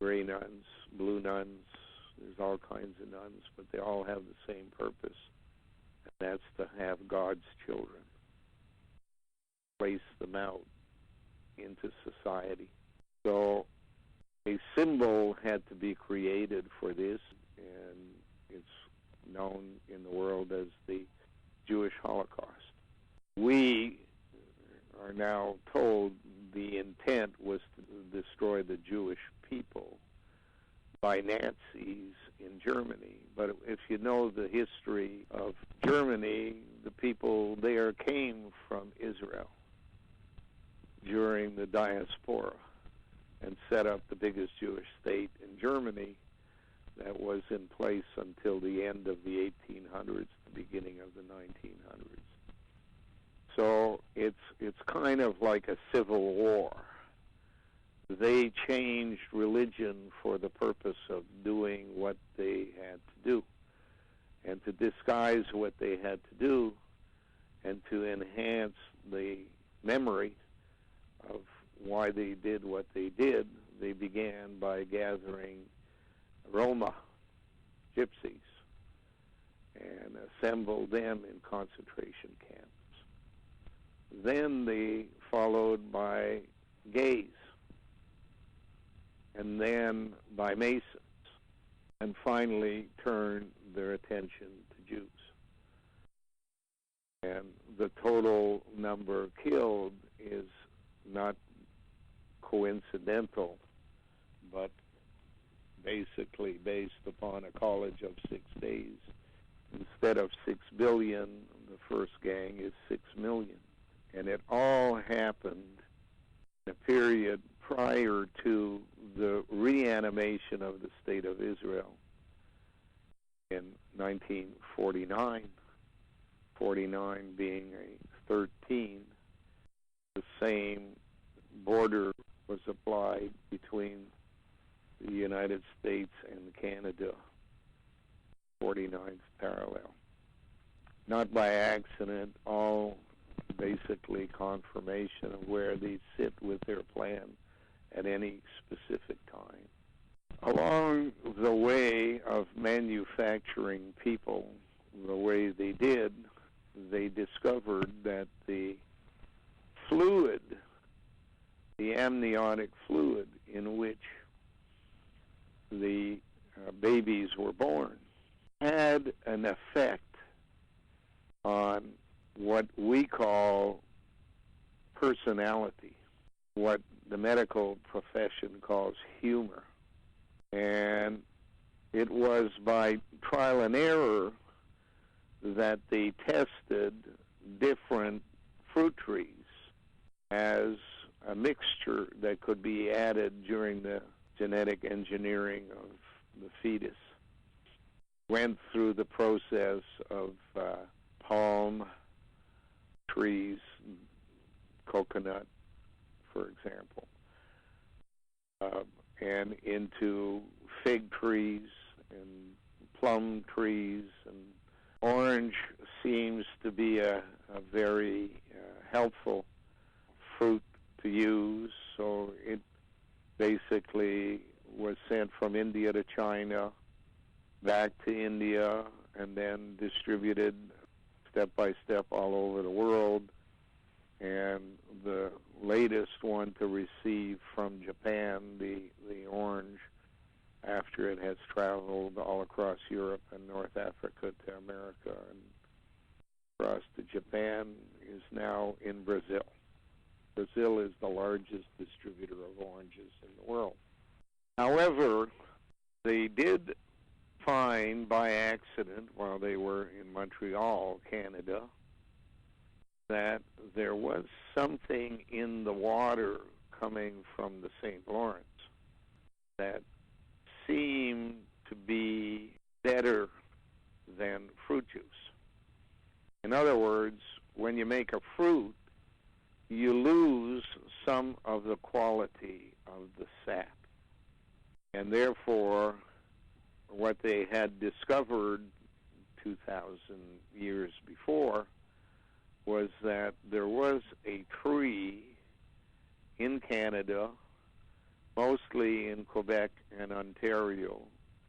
gray nuns, blue nuns. There's all kinds of nuns, but they all have the same purpose, and that's to have God's children, place them out into society. So a symbol had to be created for this, and it's known in the world as the Jewish Holocaust. We are now told the intent was to destroy the Jewish people by Nazis in Germany. But if you know the history of Germany, the people there came from Israel during the diaspora and set up the biggest Jewish state in Germany that was in place until the end of the 1800s, the beginning of the 1900s. So it's kind of like a civil war. They changed religion for the purpose of doing what they had to do, and to disguise what they had to do, and to enhance the memory of why they did what they did. They began by gathering Roma, gypsies, and assembled them in concentration camps. Then they followed by gays, and then by Masons, and finally turned their attention to Jews. And the total number killed is not coincidental, but basically based upon a college of 6 days. Instead of 6 billion, the first gang is 6 million. And it all happened in a period prior to the reanimation of the State of Israel in 1949, 49 being a 13. The same border was applied between the United States and Canada, 49th parallel. Not by accident, all basically confirmation of where they sit with their plan at any specific time. Along the way of manufacturing people the way they did, they discovered that the fluid, the amniotic fluid in which the babies were born, had an effect on what we call personality, what the medical profession calls humor. And it was by trial and error that they tested different fruit trees as a mixture that could be added during the genetic engineering of the fetus. Went through the process of palm trees, coconut, for example, and into fig trees and plum trees, and orange seems to be a very helpful fruit to use, so it basically was sent from India to China, back to India, and then distributed step by step all over the world. and the latest one to receive from Japan, the orange, after it has traveled all across Europe and North Africa to America and across to Japan, is now in Brazil. Brazil is the largest distributor of oranges in the world. However, they did find by accident while they were in Montreal, Canada, that there was something in the water coming from the St. Lawrence that seemed to be better than fruit juice. In other words, when you make a fruit, you lose some of the quality of the sap. And therefore, what they had discovered 2,000 years before was that there was a tree in Canada, mostly in Quebec and Ontario,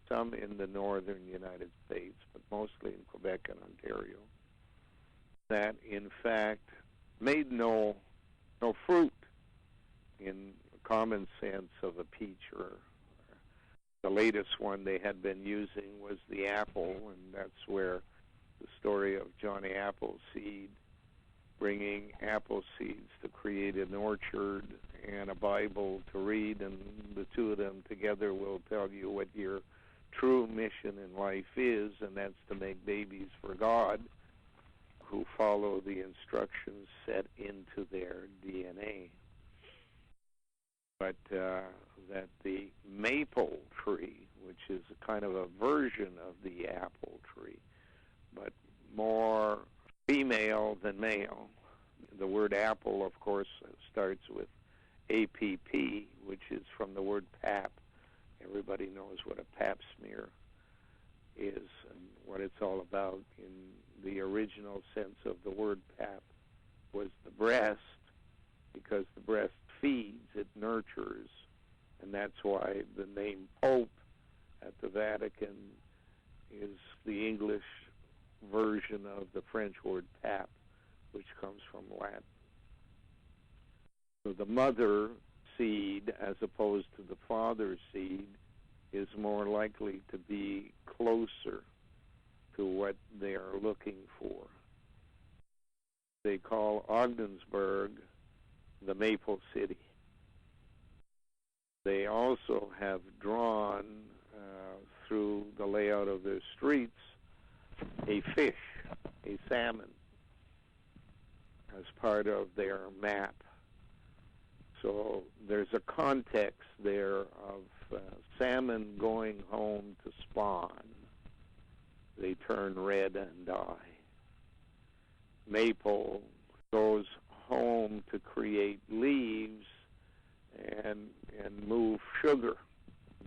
some in the northern United States, but mostly in Quebec and Ontario, that in fact made no fruit in the common sense of a peach. Or the latest one they had been using was the apple, and that's where the story of Johnny Appleseed bringing apple seeds to create an orchard and a Bible to read, and the two of them together will tell you what your true mission in life is, and that's to make babies for God who follow the instructions set into their DNA. But that the maple tree, which is a kind of a version of the apple tree, but more female than male. The word apple, of course, starts with APP, which is from the word pap. Everybody knows what a pap smear is and what it's all about. In the original sense of the word pap was the breast, because the breast feeds, it nurtures, and that's why the name Pope at the Vatican is the English version of the French word pap, which comes from Latin. So the mother seed, as opposed to the father seed, is more likely to be closer to what they are looking for. They call Ogdensburg the Maple City. They also have drawn, through the layout of their streets, a fish, a salmon, as part of their map. So there's a context there of salmon going home to spawn. They turn red and die. Maple goes home to create leaves and move sugar.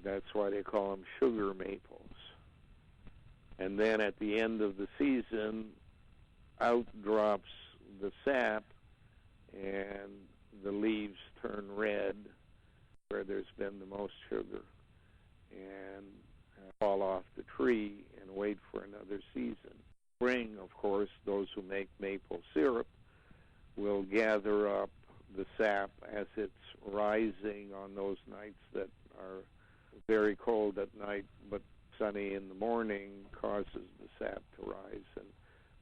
That's why they call them sugar maples. And then at the end of the season, out drops the sap, and the leaves turn red where there's been the most sugar, and fall off the tree and wait for another season. Spring, of course, those who make maple syrup will gather up the sap as it's rising on those nights that are very cold at night but sunny in the morning, causes the sap to rise, and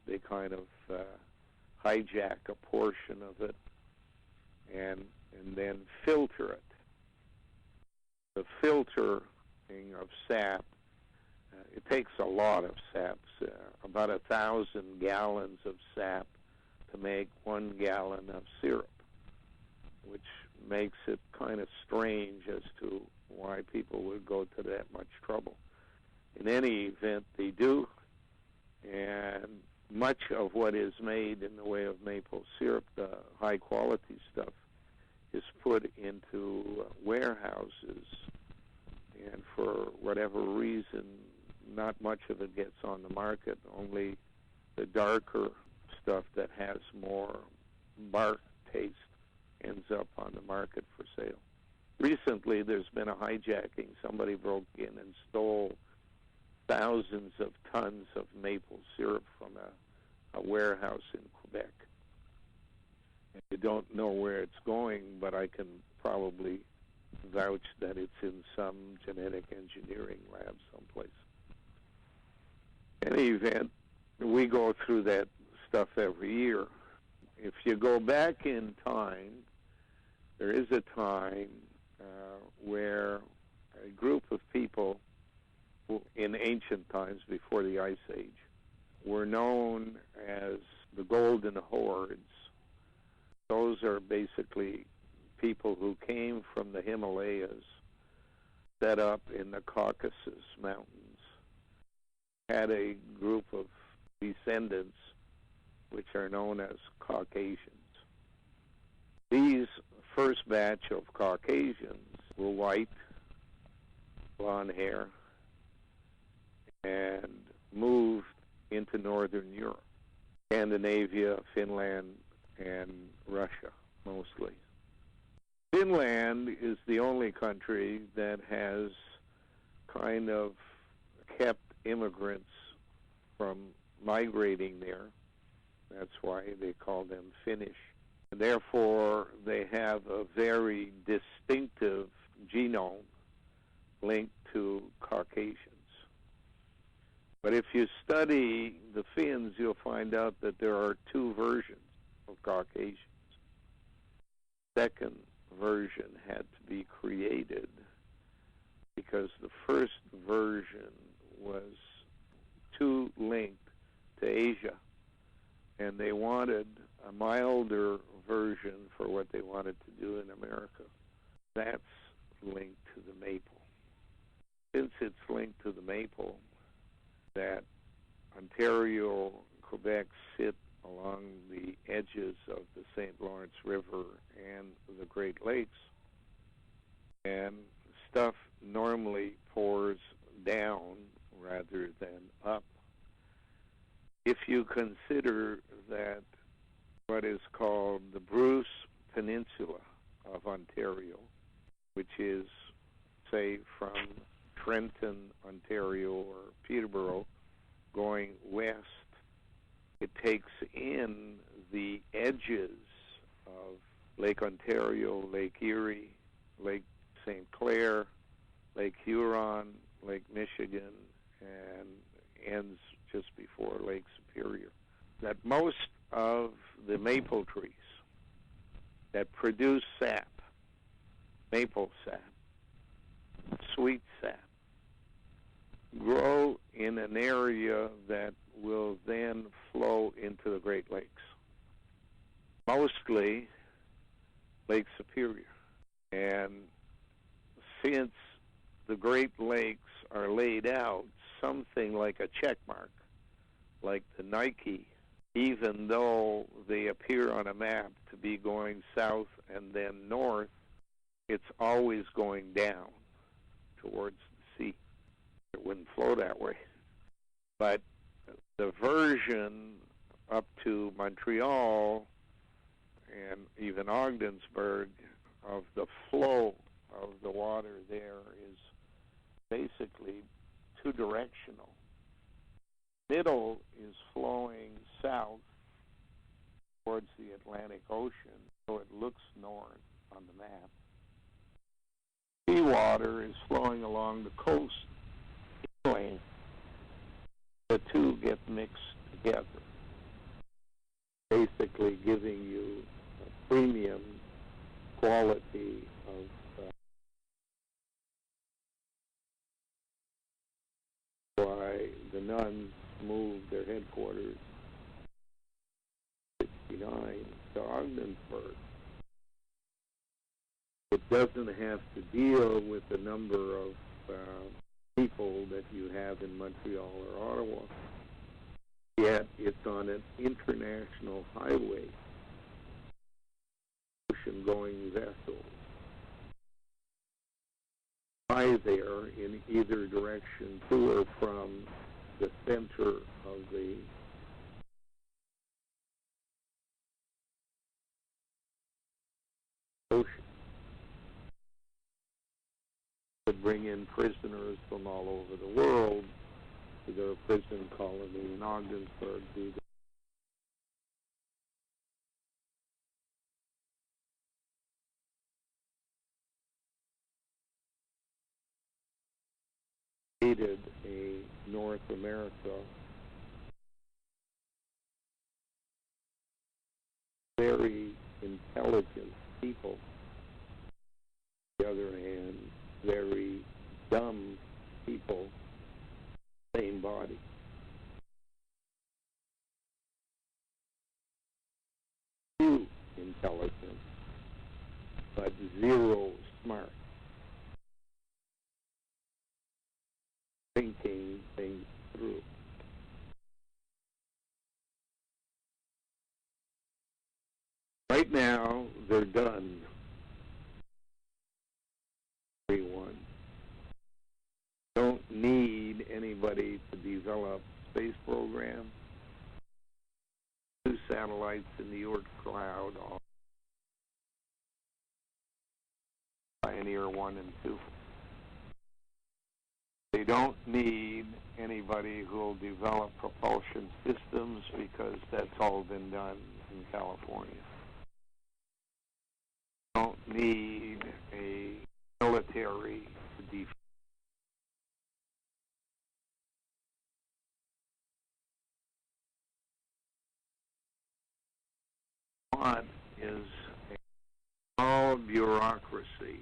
they kind of hijack a portion of it and then filter it. The filtering of sap, it takes a lot of sap, about 1,000 gallons of sap to make 1 gallon of syrup, which makes it kind of strange as to why people would go to that much trouble. In any event, they do, and much of what is made in the way of maple syrup, the high-quality stuff, is put into warehouses, and for whatever reason, not much of it gets on the market. Only the darker stuff that has more bark taste ends up on the market for sale. Recently, there's been a hijacking. Somebody broke in and stole thousands of tons of maple syrup from a warehouse in Quebec. You don't know where it's going, but I can probably vouch that it's in some genetic engineering lab someplace. In any event, we go through that stuff every year. If you go back in time, there is a time where a group of people who, in ancient times before the Ice Age, were known as the Golden Hordes. Those are basically people who came from the Himalayas, set up in the Caucasus Mountains, had a group of descendants which are known as Caucasians. These first batch of Caucasians were white, blonde hair, and moved into Northern Europe, Scandinavia, Finland, and Russia, mostly. Finland is the only country that has kind of kept immigrants from migrating there. That's why they call them Finnish. And therefore, they have a very distinctive genome linked to Caucasians. But if you study the Finns, you'll find out that there are two versions of Caucasians. Second version had to be created because the first version was too linked to Asia, and they wanted a milder version for what they wanted to do in America. That's linked to the maple. Since it's linked to the maple, that Ontario and Quebec sit along the edges of the St. Lawrence River and the Great Lakes, and stuff normally pours down rather than up. If you consider that what is called the Bruce Peninsula of Ontario, which is, say, from Trenton, Ontario, or Peterborough, going west, it takes in the edges of Lake Ontario, Lake Erie, Lake St. Clair, Lake Huron, Lake Michigan, and ends just before Lake Superior. That most of the maple trees that produce sap, maple sap, sweet sap, grow in an area that will then flow into the Great Lakes, mostly Lake Superior. And since the Great Lakes are laid out something like a check mark, like the Nike, even though they appear on a map to be going south and then north, it's always going down towards the sea. It wouldn't flow that way. But the version up to Montreal and even Ogdensburg of the flow of the water there is basically two-directional. Middle is flowing south towards the Atlantic Ocean, so it looks north on the map. Seawater is flowing along the coast inland. The two get mixed together, basically giving you a premium quality of why the nuns moved their headquarters in 1969 to Ogdensburg. It doesn't have to deal with the number of people that you have in Montreal or Ottawa, yet it's on an international highway, ocean-going vessels fly there in either direction to or from the center of the ocean. To bring in prisoners from all over the world to their prison colony in Ogdensburg, created a North America very intelligent people. On the other hand, very dumb people, same body. Few intelligent, but zero smart. Thinking things through. Right now, they're done. Everyone. Don't need anybody to develop space program. 2 satellites in the Oort cloud. Pioneer 1 and 2. They don't need anybody who will develop propulsion systems because that's all been done in California. Don't need a military to defend. What is a small bureaucracy?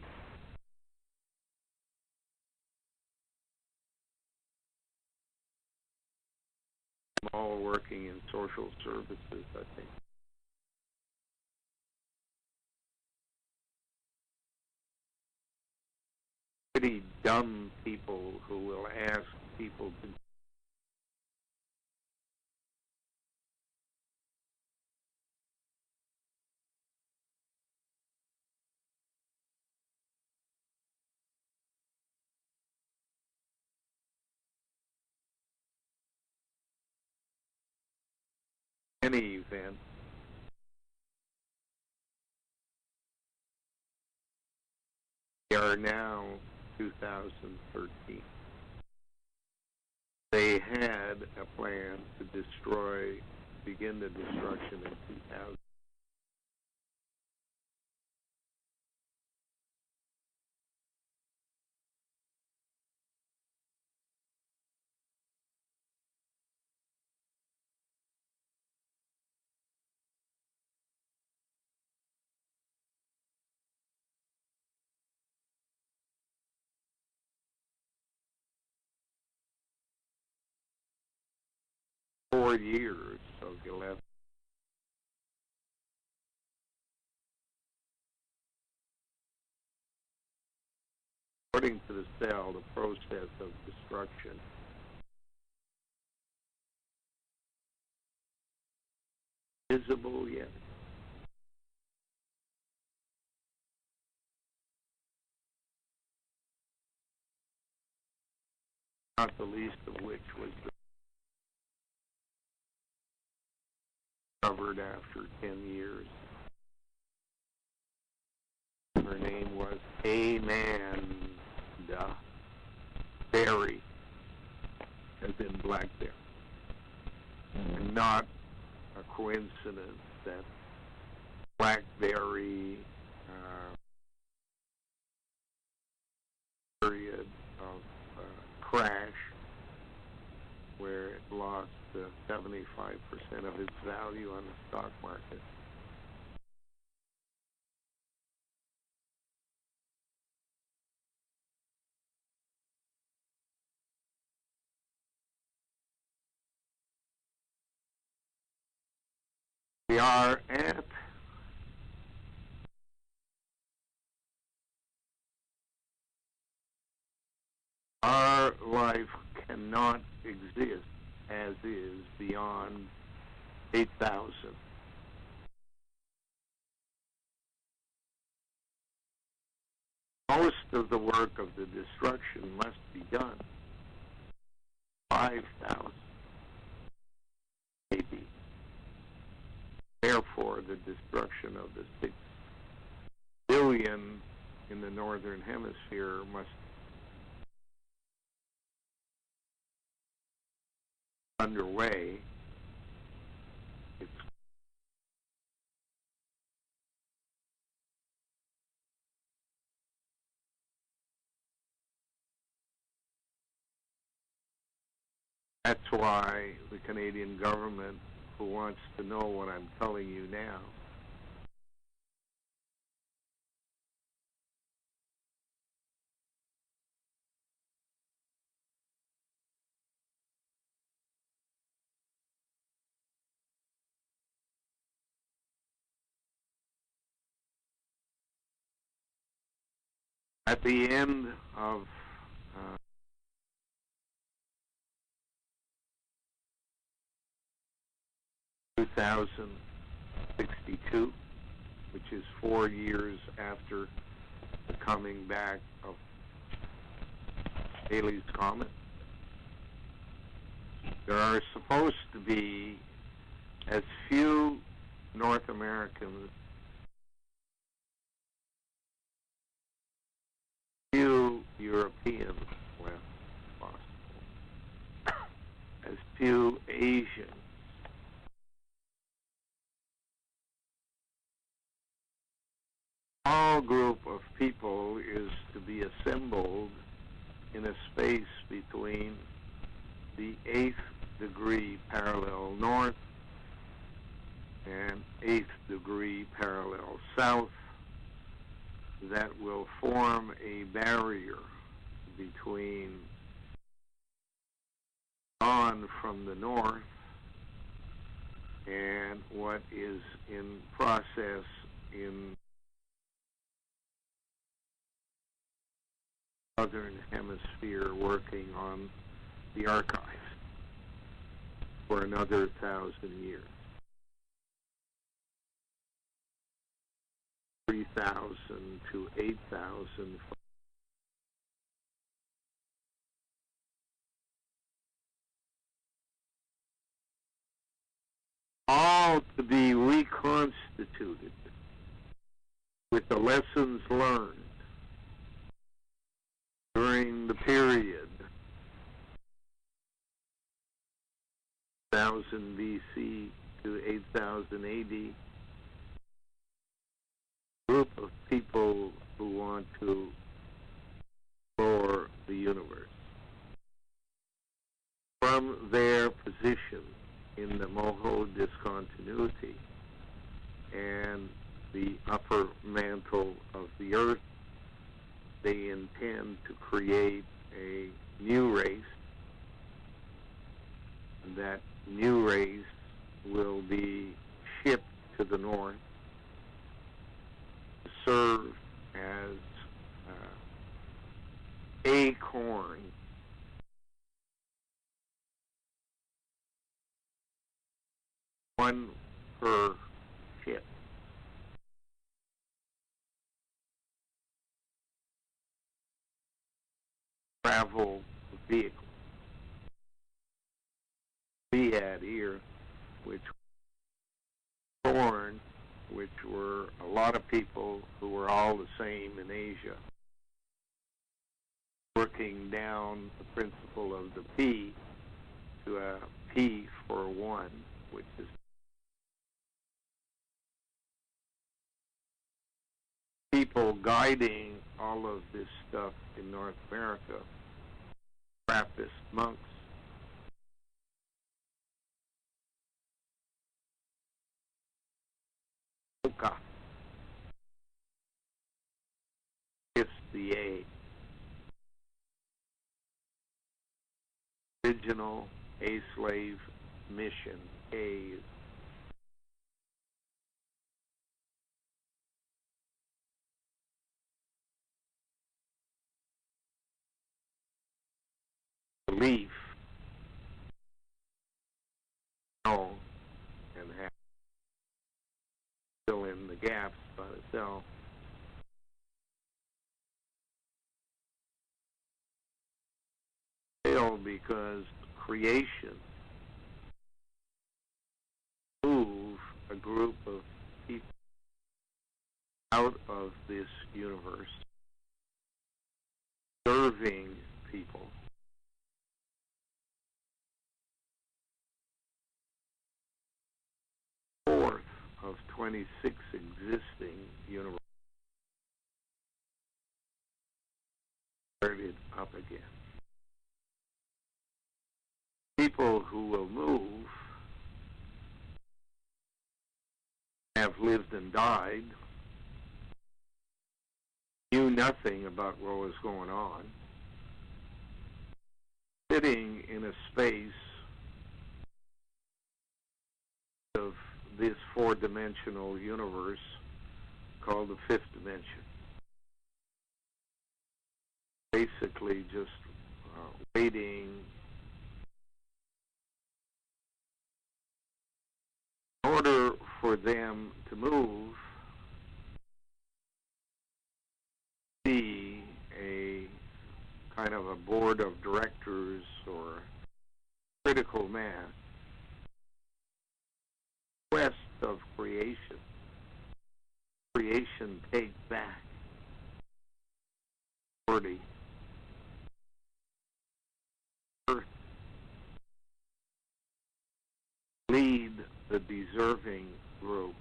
All working in social services, I think. Pretty dumb people who will ask people to any event. We are now 2013. They had a plan to begin the destruction in 2000. Years of 11. According to the cell, the process of destruction visible yet. Not the least of which was discovered after 10 years. Her name was Amanda Berry, as in blackberry. And not a coincidence that blackberry period of crash where it lost 75% of its value on the stock market. We are at our life cannot exist as is beyond 8,000. Most of the work of the destruction must be done. 5,000, maybe. Therefore, the destruction of the 6 billion in the northern hemisphere must be underway. It's That's why the Canadian government, who wants to know what I'm telling you now, at the end of 2062, which is 4 years after the coming back of Halley's Comet, there are supposed to be as few North Americans, few Europeans left possible, as few Asians. All group of people is to be assembled in a space between the 8th degree parallel north and 8th degree parallel south that will form a barrier between dawn from the north and what is in process in southern hemisphere, working on the archives for another 1,000 years. 3,000 to 8,000. All to be reconstituted with the lessons learned during the period 1000 BC to 8000 AD. Group of people who want to explore the universe from their position in the Moho discontinuity and the upper mantle of the earth. They intend to create a new race, and that new race will be shipped to the north to serve as acorn one per ship. Travel vehicle. We had here, which were born, which were a lot of people who were all the same in Asia, working down the principle of the P to a P for one, which is people guiding all of this stuff in North America, Trappist monks. Oka. It's the A. Original A-slave mission. A. Belief. Know and have fill in the gaps by itself. Fail because creation move a group of people out of this universe, serving people. Fourth of 26 existing universes started up again. people who will move have lived and died, knew nothing about what was going on, sitting in a space of this four-dimensional universe called the fifth dimension. Basically just waiting in order for them to move, be a kind of a board of directors or critical mass west of creation. Creation takes back authority. Earth lead the deserving group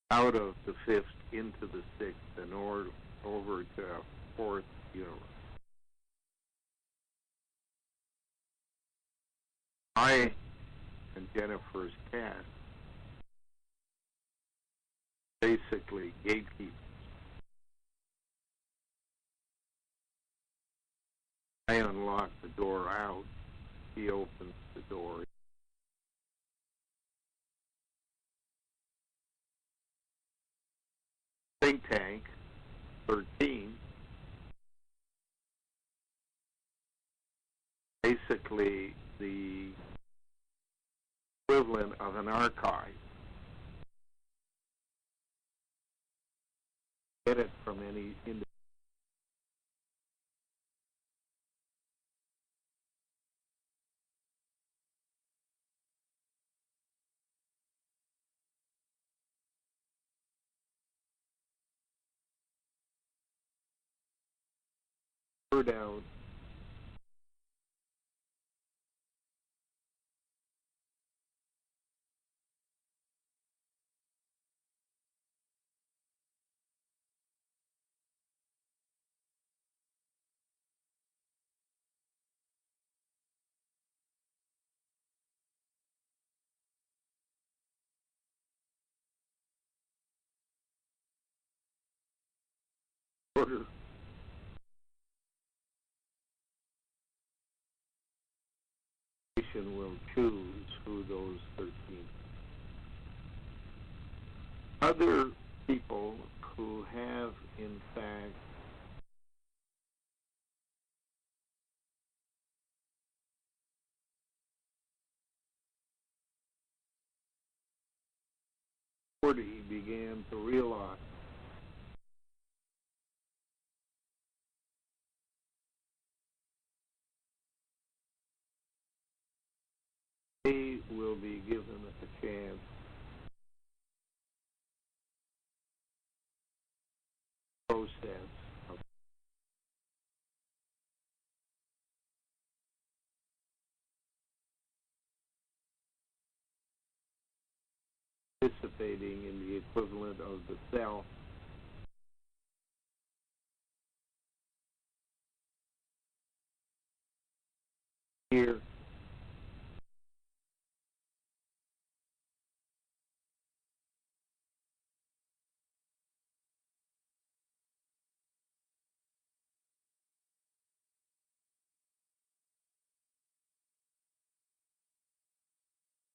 out of the fifth into the sixth and over to fourth universe. I and Jennifer's cat basically gatekeepers. I unlock the door out. He opens the door. Think tank 13. Basically the equivalent of an archive. Get it from any individual. Out order. Will choose who those 13 other people who have in fact began to realize they will be given a chance process of participating in the equivalent of the self here.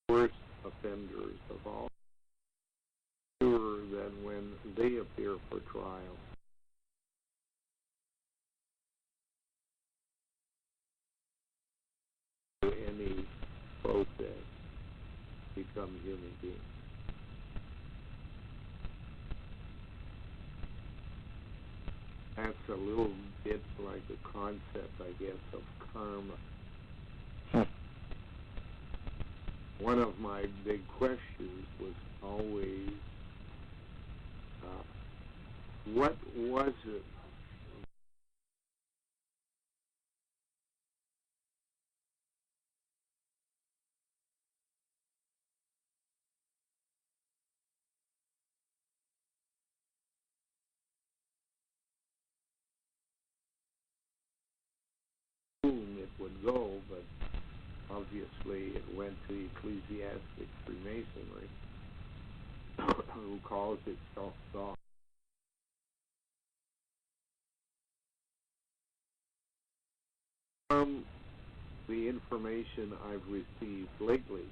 Worst offenders of all, sure than when they appear for trial. Any process become human beings. That's a little bit like the concept, I guess, of karma. One of my big questions was always, what was it whom it would go, but obviously it went to ecclesiastic Freemasonry, who calls itself God. From the information I've received lately,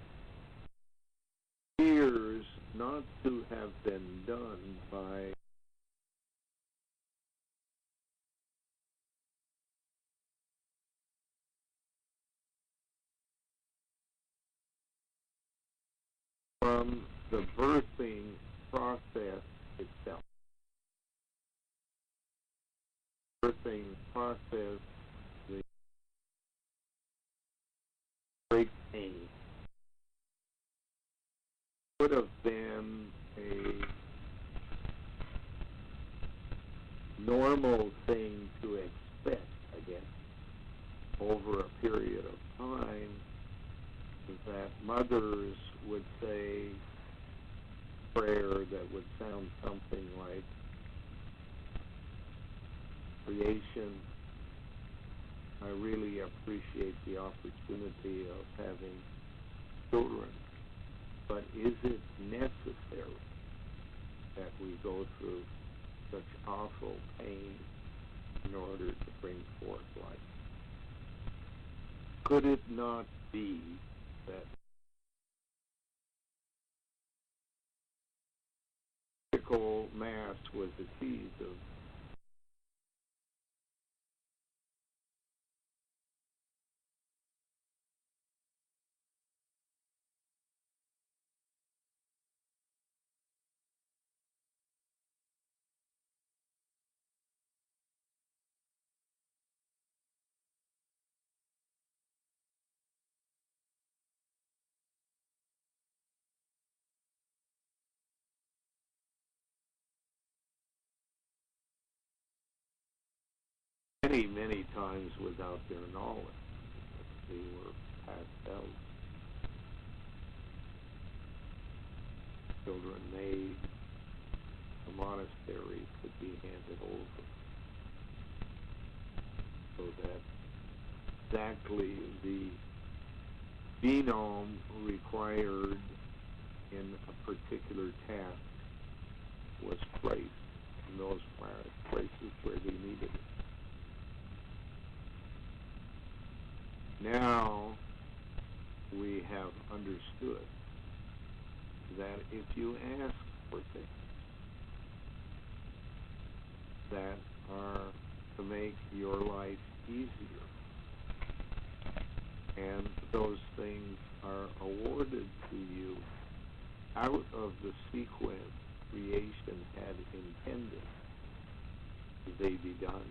appears not to have been done by from the birthing process itself. Birthing process, the great pain, would have been a normal thing to expect, I guess, over a period of time, that mothers would say a prayer that would sound something like, creation, I really appreciate the opportunity of having children, but is it necessary that we go through such awful pain in order to bring forth life? Could it not be that critical mass was achieved of many, many times without their knowledge? They were passed out. Children made, the monastery could be handed over, so that exactly the genome required in a particular task was placed in those places where they needed it. Now we have understood that if you ask for things that are to make your life easier, and those things are awarded to you out of the sequence creation had intended they be done,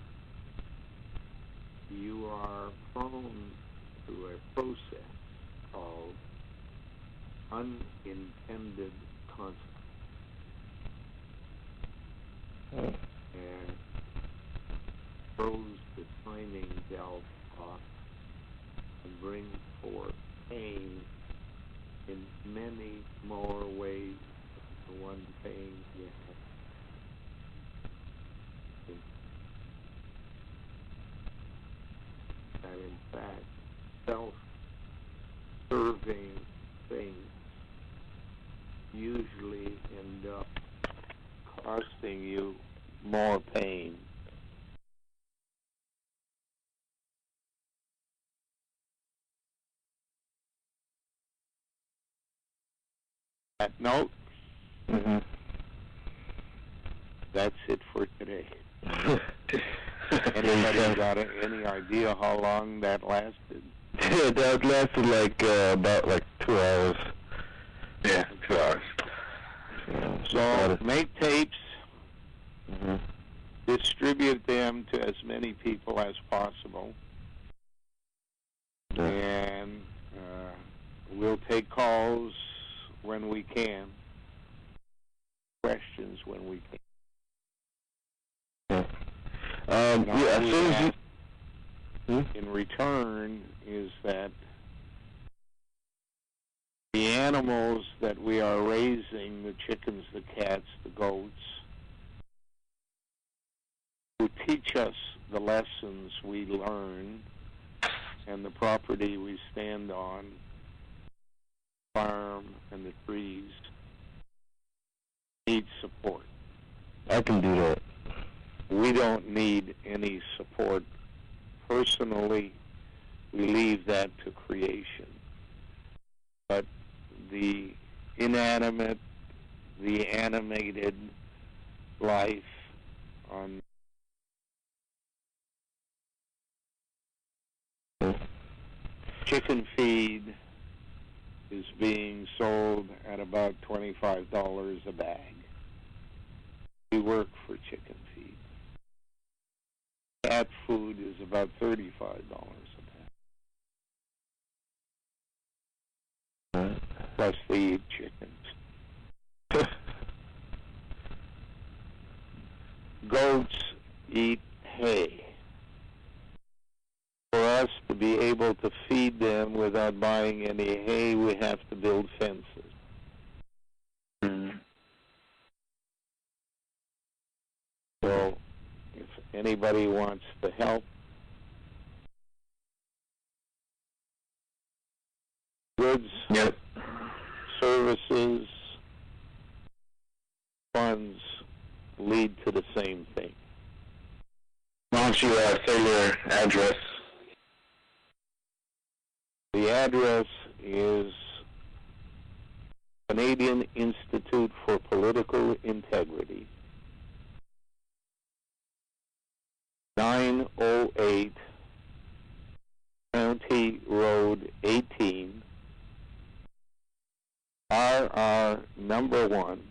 you are prone to a process called unintended consequence. And throws the timing belt off and brings forth pain in many more ways than the one pain you have. And in fact, self-serving things usually end up costing you more pain. That note, that's it for today. Anybody got any idea how long that lasted? Yeah, that lasted about 2 hours. Yeah, 2 hours. Yeah, so make tapes, distribute them to as many people as possible, and we'll take calls when we can, questions when we can. As soon as you... In return is that the animals that we are raising, the chickens, the cats, the goats, who teach us the lessons we learn, and the property we stand on, farm and the trees, need support. I can do that. We don't need any support. Personally, we leave that to creation. But the inanimate, the animated life on chicken feed is being sold at about $25 a bag. We work for chicken feed. Cat food is about $35 a bag. Plus they eat chickens. Goats eat hay. For us to be able to feed them without buying any hay, we have to build fences. So, if anybody wants to help, goods, services, funds lead to the same thing. Why don't you say your address? The address is Canadian Institute for Political Integrity, 908 County Road 18, RR number 1,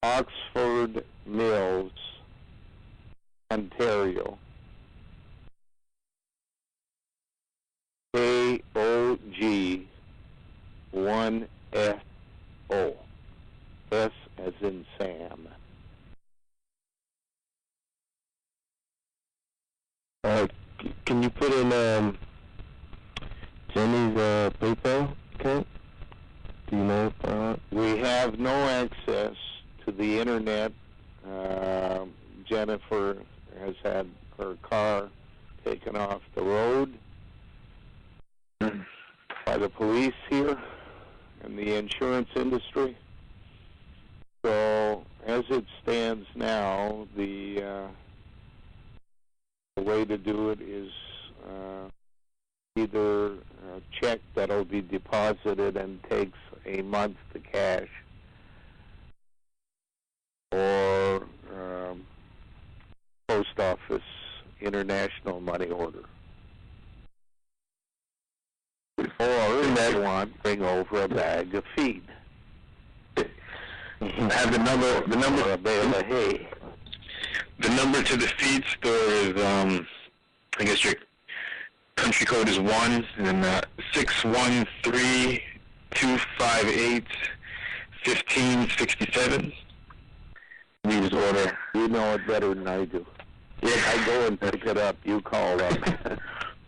Oxford Mills, Ontario. KOG 1FO. S as in Sam. Can you put in Jenny's PayPal account? Do you know? We have no access to the internet. Jennifer has had her car taken off the road by the police here and the insurance industry. So as it stands now, the way to do it is either a check that'll be deposited and takes a month to cash, or post office international money order. Or if you want, bring over a bag of feed. I have the number or a bale of hay. The number to the feed store is, I guess your country code is 1, and then 613-258-1567. You just order. You know it better than I do. Yeah. I go and pick it up. You call up.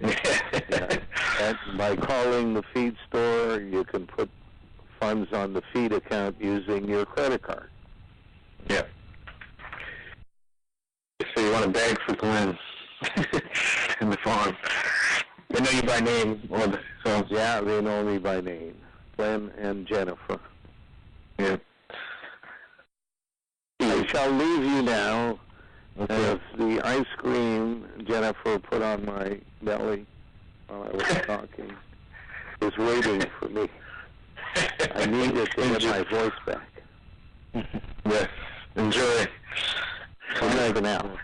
Yeah. And by calling the feed store, you can put funds on the feed account using your credit card. Yeah. So you want a bag for Glen in the farm. They know you by name. So. Yeah, they know me by name. Glen and Jennifer. Yeah. I shall leave you now. As the ice cream Jennifer put on my belly while I was talking is waiting for me. I need it to get my voice back. Yes. Enjoy. Good night now.